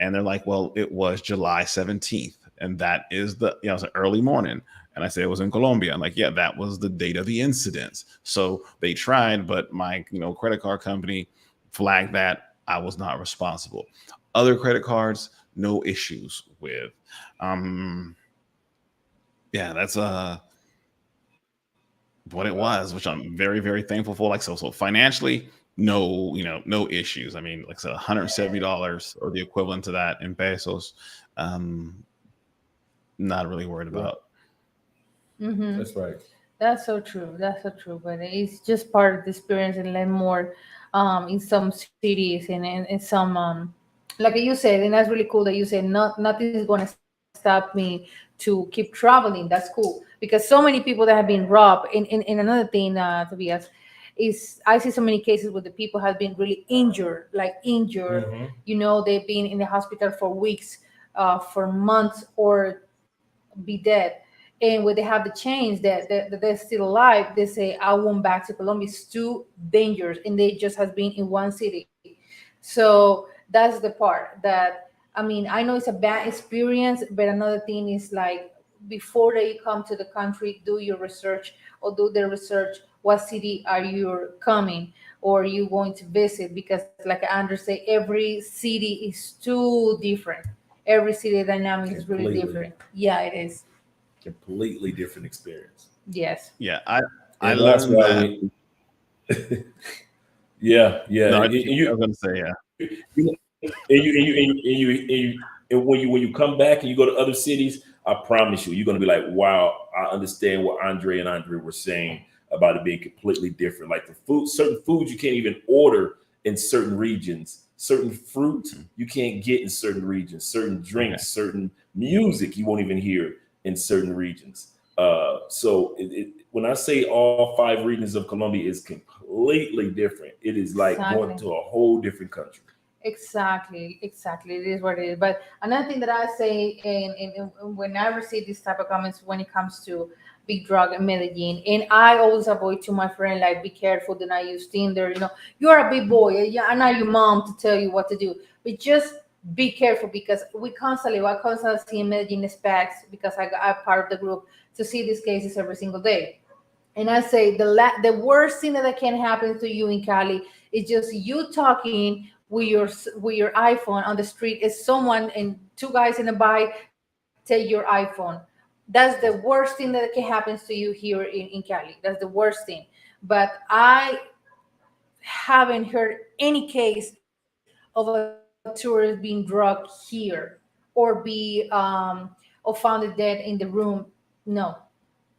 And they're like, well, it was July 17th. And that is it's an early morning. And I said it was in Colombia. I'm like, yeah, that was the date of the incident. So they tried, but my, credit card company flagged that I was not responsible. Other credit cards, no issues with. Um, yeah, that's what it Wow. was, which I'm very, very thankful for. Like so financially, no, no issues. I mean, like I said, $170 or the equivalent to that in pesos. Um, not really worried Right. about. Mm-hmm. That's right. That's so true. That's so true. But it's just part of the experience and learn more in some cities and in some like you said, and that's really cool that you said nothing is going to stop me to keep traveling. That's cool because so many people that have been robbed. And another thing, Tobias, is I see so many cases where the people have been really injured, like injured. Hmm. They've been in the hospital for weeks, for months, or be dead. And when they have the change that they're still alive, they say, I won't back to Colombia. It's too dangerous. And they just has been in one city. So that's the part that, I mean, I know it's a bad experience, but another thing is like, before they come to the country, do your research or do their research. What city are you coming or you going to visit? Because like Andrew say, every city is too different. Every city dynamic is really Completely, different. Yeah, it is. completely different experience. Yes. Yeah, I And that's learned why that. we, yeah, yeah. No, And I was you, going to say, yeah. and when you come back and you go to other cities, I promise you, you're gonna be like, wow, I understand what Andre and Andre were saying about it being completely different. Like the food, certain foods you can't even order in certain regions, certain fruit Mhm. you can't get in certain regions, certain Okay. drinks, certain music you won't even hear in certain regions. So when I say all five regions of Colombia is completely different, it is like going Exactly. to a whole different country. Exactly, exactly. It is what it is. But another thing that I say, and when I receive these type of comments when it comes to big drug in Medellin, and I always avoid to my friend like, be careful, do not use Tinder. You're a big boy. Yeah, I'm not your mom to tell you what to do, but just be careful because I constantly see Medellin specs because I'm part of the group to see these cases every single day. And I say the worst thing that can happen to you in Cali is just you talking with your iPhone on the street. Is someone and two guys in a bike take your iPhone. That's the worst thing that can happen to you here in Cali. That's the worst thing. But I haven't heard any case of a tourist being drugged here or be or found dead in the room. No,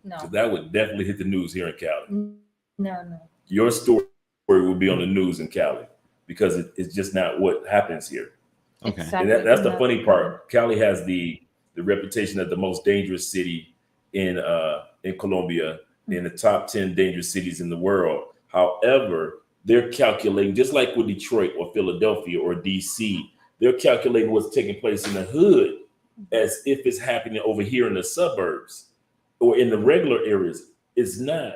no, Because that would definitely hit the news here in Cali. no. Your story will be on the news in Cali because it's just not what happens here. Okay. And Exactly. that's It's the not funny common. part. Cali has the reputation as the most dangerous city in Colombia, in the top 10 dangerous cities in the world. However, they're calculating just like with Detroit or Philadelphia or DC, they're calculating what's taking place in the hood as if it's happening over here in the suburbs or in the regular areas. It's not.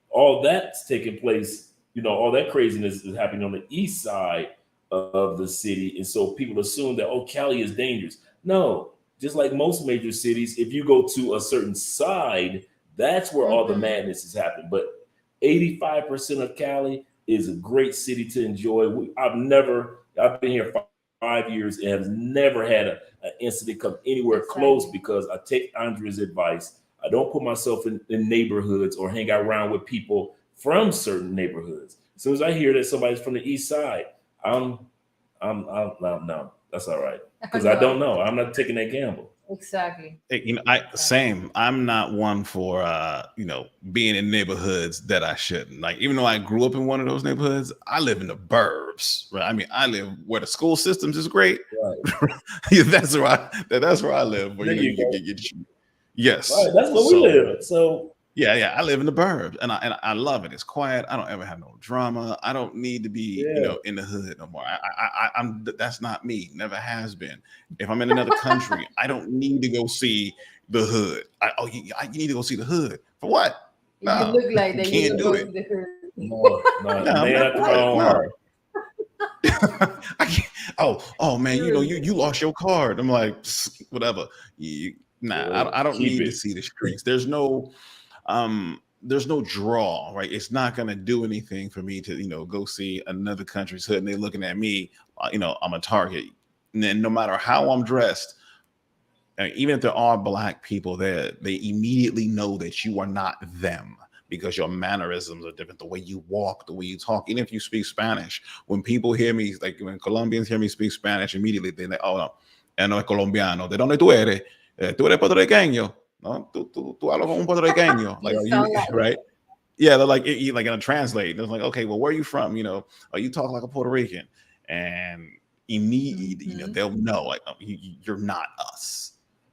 All that's taking place, all that craziness is happening on the east side of the city. And so people assume that, oh, Cali is dangerous. No, just like most major cities, if you go to a certain side, that's where all the madness is happening. But 85% of Cali is a great city to enjoy. I've been here 5 years and have never had an incident come anywhere close because I take Andrea's advice. I don't put myself in neighborhoods or hang out around with people from certain neighborhoods. As soon as I hear that somebody's from the east side, no, that's all right. Because I don't know. I'm not taking that gamble. Exactly. I'm not one for being in neighborhoods that I shouldn't. Like, even though I grew up in one of those neighborhoods, I live in the burbs, right? I mean, I live where the school systems is great. Right. that's where I live. Where yes, right. That's where we live. So yeah, I live in the burbs, and I love it. It's quiet. I don't ever have no drama. I don't need to be, in the hood no more. I'm that's not me. Never has been. If I'm in another country, I don't need to go see the hood. You need to go see the hood for what? No, you look like that. You can't do it. Man after my own heart. I can't. Oh man, you lost your card. I'm like, whatever. I don't need to see the streets. There's no draw, right? It's not going to do anything for me to, go see another country's hood and they're looking at me, I'm a target. And then no matter how I'm dressed, even if there are black people there, they immediately know that you are not them because your mannerisms are different. The way you walk, the way you talk, even if you speak Spanish, when people hear me, like when Colombians hear me speak Spanish, immediately they're like, oh, no es colombiano. ¿De dónde tú eres? Tú eres puertorriqueño. No, tú hablas con un puertorriqueño, right? Yeah, they're like gonna translate. They're like, okay, well, where are you from? You talk like a Puerto Rican, and immediately, they'll know like you're not us.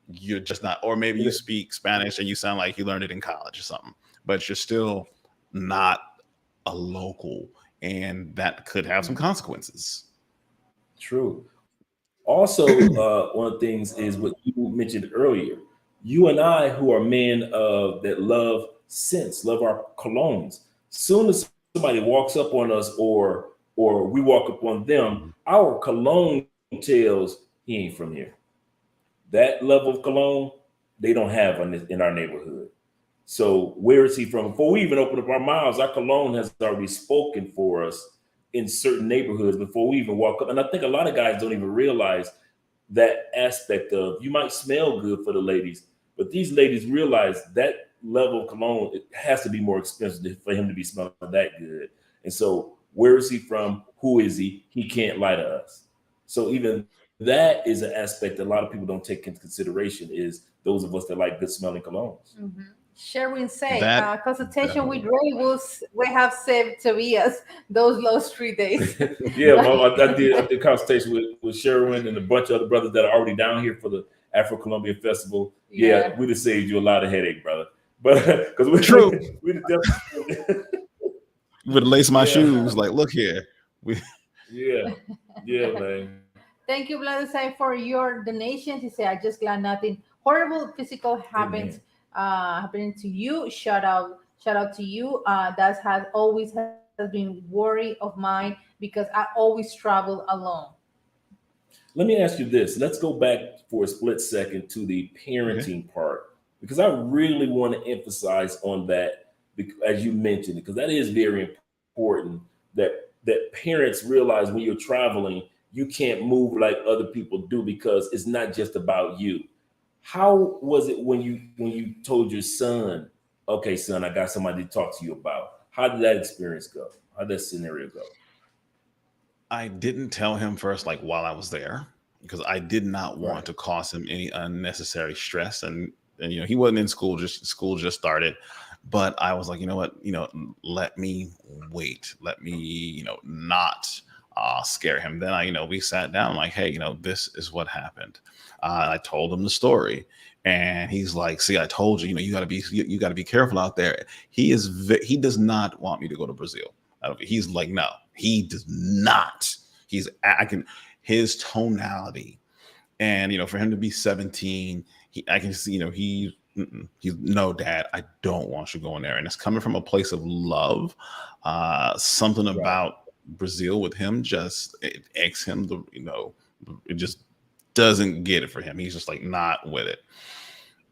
You're just not, or maybe you speak Spanish and you sound like you learned it in college or something, but you're still not a local, and that could have some consequences. True. Also, one of the things is what you mentioned earlier. You and I, who are men that love scents, love our colognes. Soon as somebody walks up on us, or we walk up on them, our cologne tells he ain't from here. That level of cologne they don't have in our neighborhood. So where is he from? Before we even open up our mouths, our cologne has already spoken for us in certain neighborhoods before we even walk up. And I think a lot of guys don't even realize that aspect of, you might smell good for the ladies, but these ladies realize that level of cologne, it has to be more expensive for him to be smelling that good. And so where is he from? Who is he? He can't lie to us. So even that is an aspect that a lot of people don't take into consideration, is those of us that like good smelling colognes. Sherwin say, consultation with Ray we have saved Tobias those last 3 days. Yeah, well, I did consultation with Sherwin and a bunch of other brothers that are already down here for the Afro-Colombian Festival. Yeah, we'd have saved you a lot of headache, brother. But because we'd have definitely you would lace my shoes. Like, look here. Yeah, man. Thank you, Vladisai, for your donations. He said, I just glad nothing horrible physical happens happening to you. Shout out to you. That has always been worry of mine because I always travel alone. Let me ask you this. Let's go back for a split second to the parenting part, because I really want to emphasize on that, as you mentioned, because that is very important, that parents realize when you're traveling, you can't move like other people do, because it's not just about you. How was it when you told your son, okay, son, I got somebody to talk to you about? How did that experience go? How did that scenario go? I didn't tell him first, like while I was there, because I did not want to cause him any unnecessary stress. And he wasn't in school, school just started. But I was like, you know what, let me wait. Let me, not scare him. Then we sat down like, hey, this is what happened. I told him the story, and he's like, see, I told you, you gotta be careful out there. He does not want me to go to Brazil. He's like, no, he does not. His tonality, and for him to be 17, I can see, he's no, dad, I don't want you going there. And it's coming from a place of love. Something about Brazil with him just it X him the it just doesn't get it for him. He's just like not with it.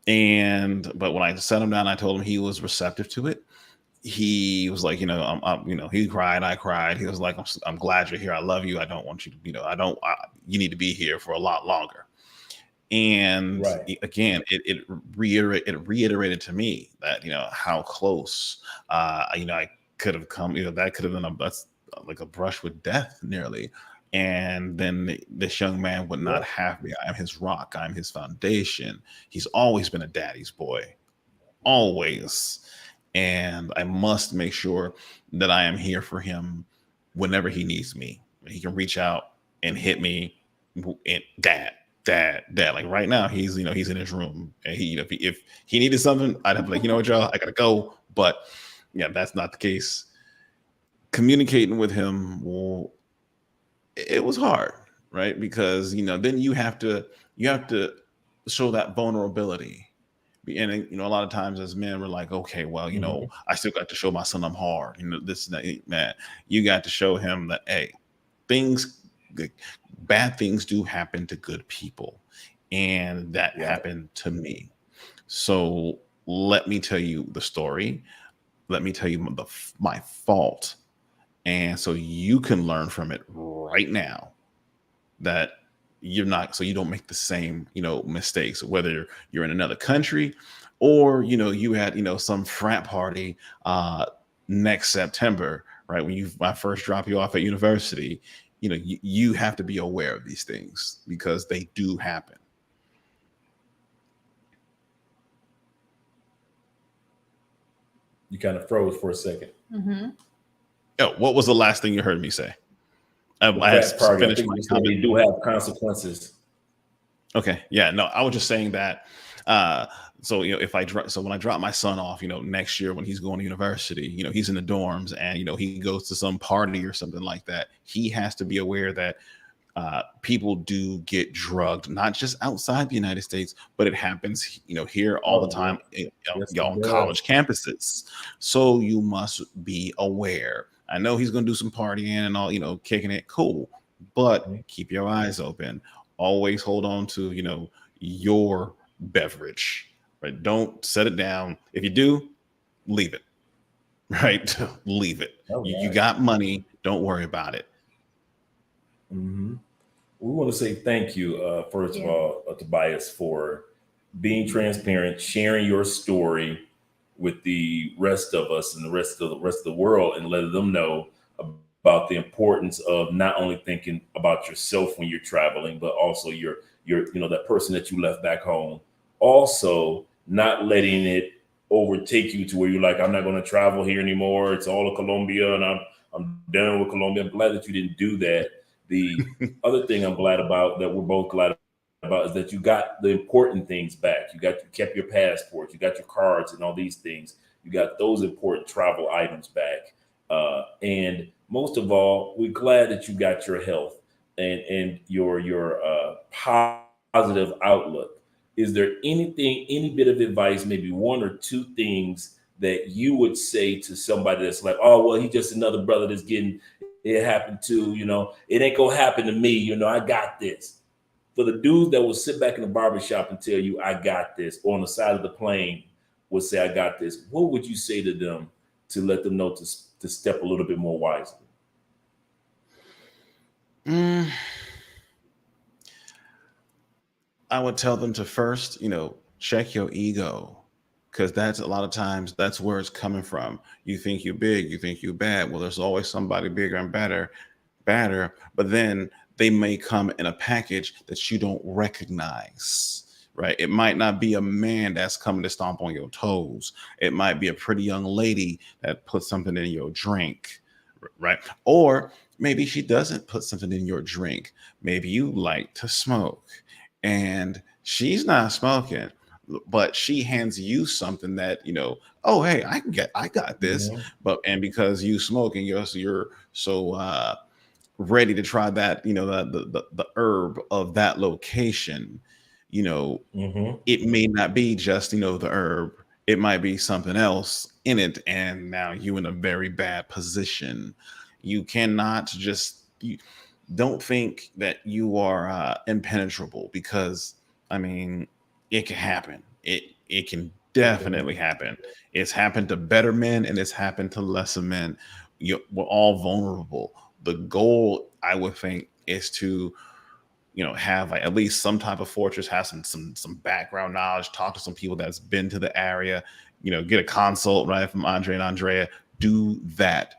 And but when I sat him down, I told him he was receptive to it. He was like, he cried, I cried. He was like, I'm glad you're here. I love you. I don't want you to, you need to be here for a lot longer. And again, it reiterated to me that, how close, I could have come, that could have been that's like a brush with death nearly. And then this young man would not have me. I'm his rock. I'm his foundation. He's always been a daddy's boy, always. And I must make sure that I am here for him whenever he needs me. He can reach out and hit me and dad. Like right now, he's in his room, and if he needed something, I'd have to like, what, y'all, I gotta go. But yeah, that's not the case. Communicating with him, well, it was hard, right? Because then you have to show that vulnerability. And a lot of times as men, we're like, okay, well, I still got to show my son I'm hard. This and that, man. You got to show him that, hey, bad things do happen to good people, and that happened to me. So let me tell you the story. Let me tell you my fault, and so you can learn from it right now. That you're not, so you don't make the same mistakes, whether you're in another country or you had some frat party next September, right, when I first drop you off at university. You have to be aware of these things because they do happen. You kind of froze for a second. Oh, what was the last thing you heard me say? I think they do have consequences. Okay. Yeah. No, I was just saying that. So when I drop my son off, next year when he's going to university, he's in the dorms and he goes to some party or something like that. He has to be aware that people do get drugged, not just outside the United States, but it happens, here all the time, on college campuses. So you must be aware. I know he's going to do some partying and all, kicking it, cool, but keep your eyes open. Always hold on to, your beverage, right? Don't set it down. If you do, leave it, right? Leave it. You got money. Don't worry about it. We want to say thank you, first of all, Tobias, for being transparent, sharing your story with the rest of us and the rest of the world, and letting them know about the importance of not only thinking about yourself when you're traveling, but also your that person that you left back home. Also, not letting it overtake you to where you're like, I'm not going to travel here anymore. It's all of Colombia, and I'm done with Colombia. I'm glad that you didn't do that. The other thing I'm glad about, that we're both glad about, is that you got the important things back. You kept your passport, you got your cards and all these things. You got those important travel items back. And most of all, we're glad that you got your health and your positive outlook. Is there any bit of advice, maybe one or two things that you would say to somebody that's like, oh, well, he's just another brother that's getting it happened to, it ain't gonna happen to me, I got this. For the dudes that will sit back in the barbershop and tell you, I got this, or on the side of the plane would say, I got this, what would you say to them to let them know to step a little bit more wisely? I would tell them to first, check your ego, because that's a lot of times that's where it's coming from. You think you're big, you think you're bad. Well, there's always somebody bigger and badder, but then they may come in a package that you don't recognize. Right? It might not be a man that's coming to stomp on your toes. It might be a pretty young lady that puts something in your drink, right? Or maybe she doesn't put something in your drink. Maybe you like to smoke and she's not smoking, but she hands you something that, oh, hey, I got this. And because you smoke and you're so ready to try that, the herb of that location, it may not be just, the herb. It might be something else in it. And now you're in a very bad position, You cannot just don't think that you are impenetrable, because I mean, it can happen. It can definitely happen. It's happened to better men and it's happened to lesser men. We're all vulnerable. The goal, I would think, is to have like at least some type of fortress, have some background knowledge, talk to some people that's been to the area, get a consult right from Andre and Andrea. Do that.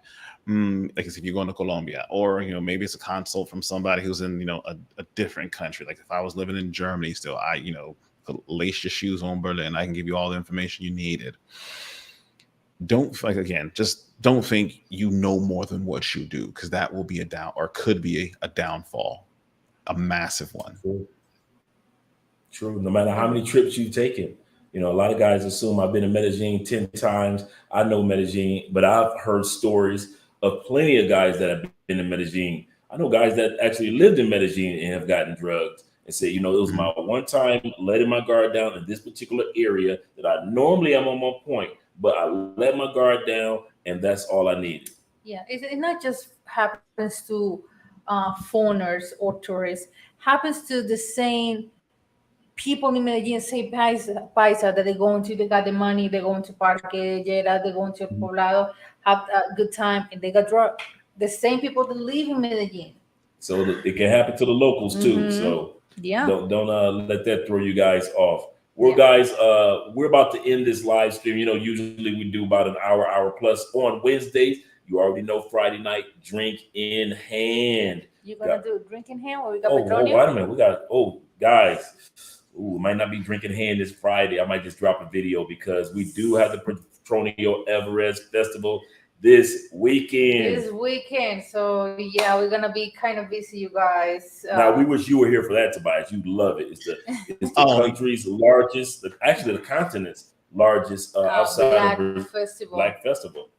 Like if you're going to Colombia, or maybe it's a consult from somebody who's in a different country. Like if I was living in Germany still, I could lace your shoes on Berlin, I can give you all the information you needed. Don't, like, again, just don't think you know more than what you do, because that will be could be a downfall, a massive one. True. No matter how many trips you've taken, a lot of guys assume I've been to Medellin 10 times. I know Medellin, but I've heard stories of plenty of guys that have been to Medellin. I know guys that actually lived in Medellin and have gotten drugged and say, it was my one time letting my guard down in this particular area that I normally am on my point, but I let my guard down and that's all I needed. Yeah, it not just happens to foreigners or tourists. Happens to the same people in Medellin, say Paisa, that they go into, they got the money, they go into Parque Llera, they go into Poblado, have a good time, and they got drugged. The same people that live in Medellin. So it can happen to the locals too. So yeah, don't let that throw you guys off. Guys, we're about to end this live stream. Usually we do about an hour plus on Wednesdays. You already know Friday night, drink in hand. You gonna do drink in hand, or we got wait a minute. We got guys. Might not be drinking hand this Friday. I might just drop a video because we do have the Petronio Everest Festival this weekend. So yeah, we're gonna be kind of busy, you guys. Now we wish you were here for that, Tobias. You'd love it. It's the country's largest, actually the continent's largest outside Black Festival.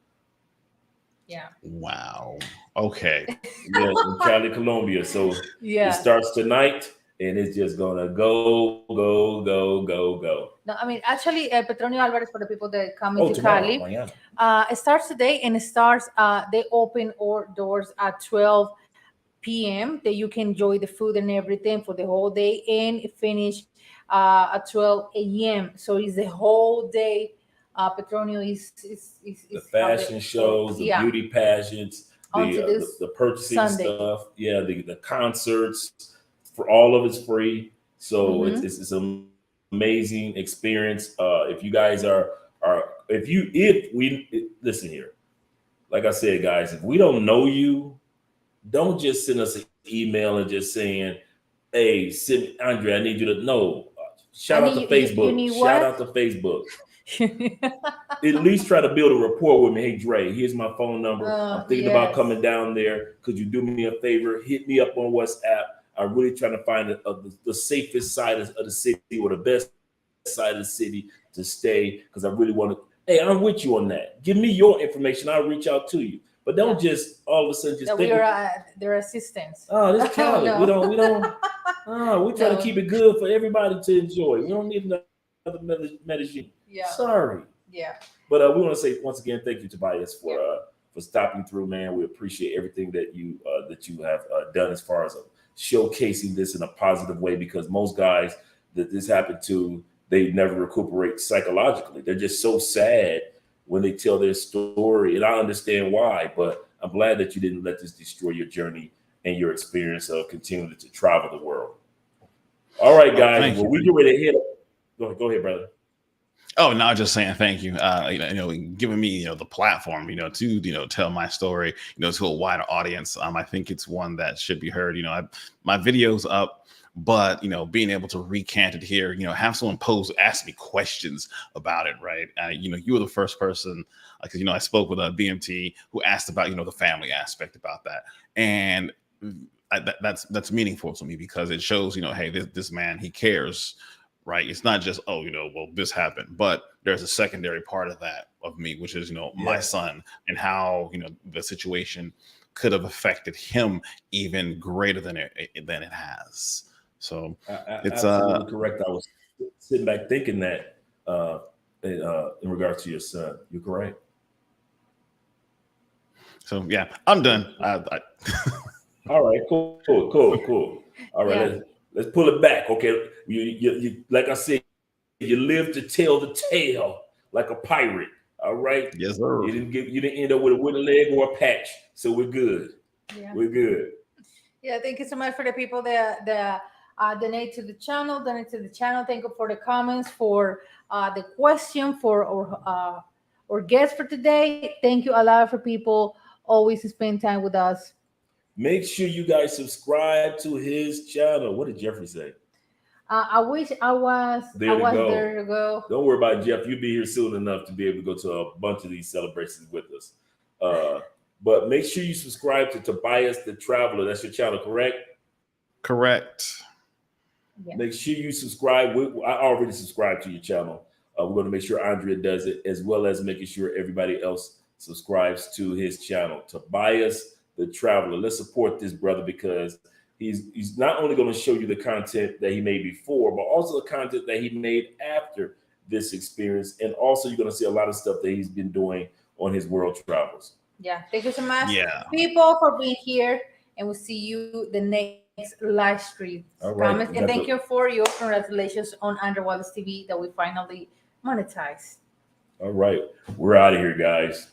Yeah. Wow. Okay. Yes, in Cali, Colombia. So it starts tonight. And it's just gonna go. No, I mean, actually, Petronio Alvarez, for the people that come into Cali, it starts today, and it starts. They open all doors at 12 p.m. That you can enjoy the food and everything for the whole day, and finish at 12 a.m. So it's the whole day. Petronio is the fashion shows, the beauty pageants, the purchasing stuff, the concerts. For all of it's free, so it's an amazing experience. If you guys if we listen here, like I said, guys, if we don't know you, don't just send us an email and just saying, "Hey, Andre, I need you to know." Shout out to Facebook. Shout out to Facebook. At least try to build a rapport with me. Hey, Dre, here's my phone number. I'm thinking about coming down there. Could you do me a favor? Hit me up on WhatsApp. I'm really trying to find the safest side of the city, or the best side of the city to stay, because I really want to. Hey, I'm with you on that. Give me your information. I'll reach out to you. But don't just all of a sudden just think we're their assistants. Oh, this Cali. No. We don't. We try to keep it good for everybody to enjoy. We don't need another Medellin. Yeah. Sorry. Yeah. But we want to say once again, thank you, Tobias, for stopping through, man. We appreciate everything that you have done as far as showcasing this in a positive way, because most guys that this happened to, they never recuperate psychologically. They're just so sad when they tell their story, and I understand why, but I'm glad that you didn't let this destroy your journey and your experience of continuing to travel the world. All right, guys. Well, we get ready to hit. Go ahead, brother. Oh, no, just saying thank you. Giving me, the platform, to, tell my story, to a wider audience. I think it's one that should be heard. My video's up, but, being able to recant it here, have someone ask me questions about it, right? You were the first person, because, I spoke with a BMT who asked about, the family aspect about that. And that's meaningful to me, because it shows, hey, this man, he cares. Right. It's not just, this happened, but there's a secondary part of that of me, which is, my son, and how, the situation could have affected him even greater than it has. So it's absolutely correct. I was sitting back thinking that in regards to your son. You're correct. So yeah, I'm done. All right, cool. All right, Yeah. let's pull it back. Okay, you like I said, you live to tell the tale like a pirate. All right, Yes, sir. you didn't end up with a wooden leg or a patch, so we're good. Yeah. We're good. Yeah, thank you so much for the people that donate to the channel. Thank you for the comments, for the question, for our guest for today. Thank you a lot for people always spend time with us. Make sure you guys subscribe to his channel. What did Jeffrey say? I wish I was There to go. there to go. Don't worry about Jeff. You'll be here soon enough to be able to go to a bunch of these celebrations with us. But make sure you subscribe to Tobias the Traveler. That's your channel, correct? Correct. Yeah. Make sure you subscribe. I already subscribed to your channel. We're going to make sure Andrea does it, as well as making sure everybody else subscribes to his channel, Tobias the Traveler. Let's support this brother because he's not only going to show you the content that he made before, but also the content that he made after this experience. And also you're going to see a lot of stuff that he's been doing on his world travels. Yeah. Thank you so much, Yeah. people, for being here. And we'll see you the next live stream. All right. Comments. And thank you for your congratulations on Underwaters TV that we finally monetized. All right. We're out of here, guys.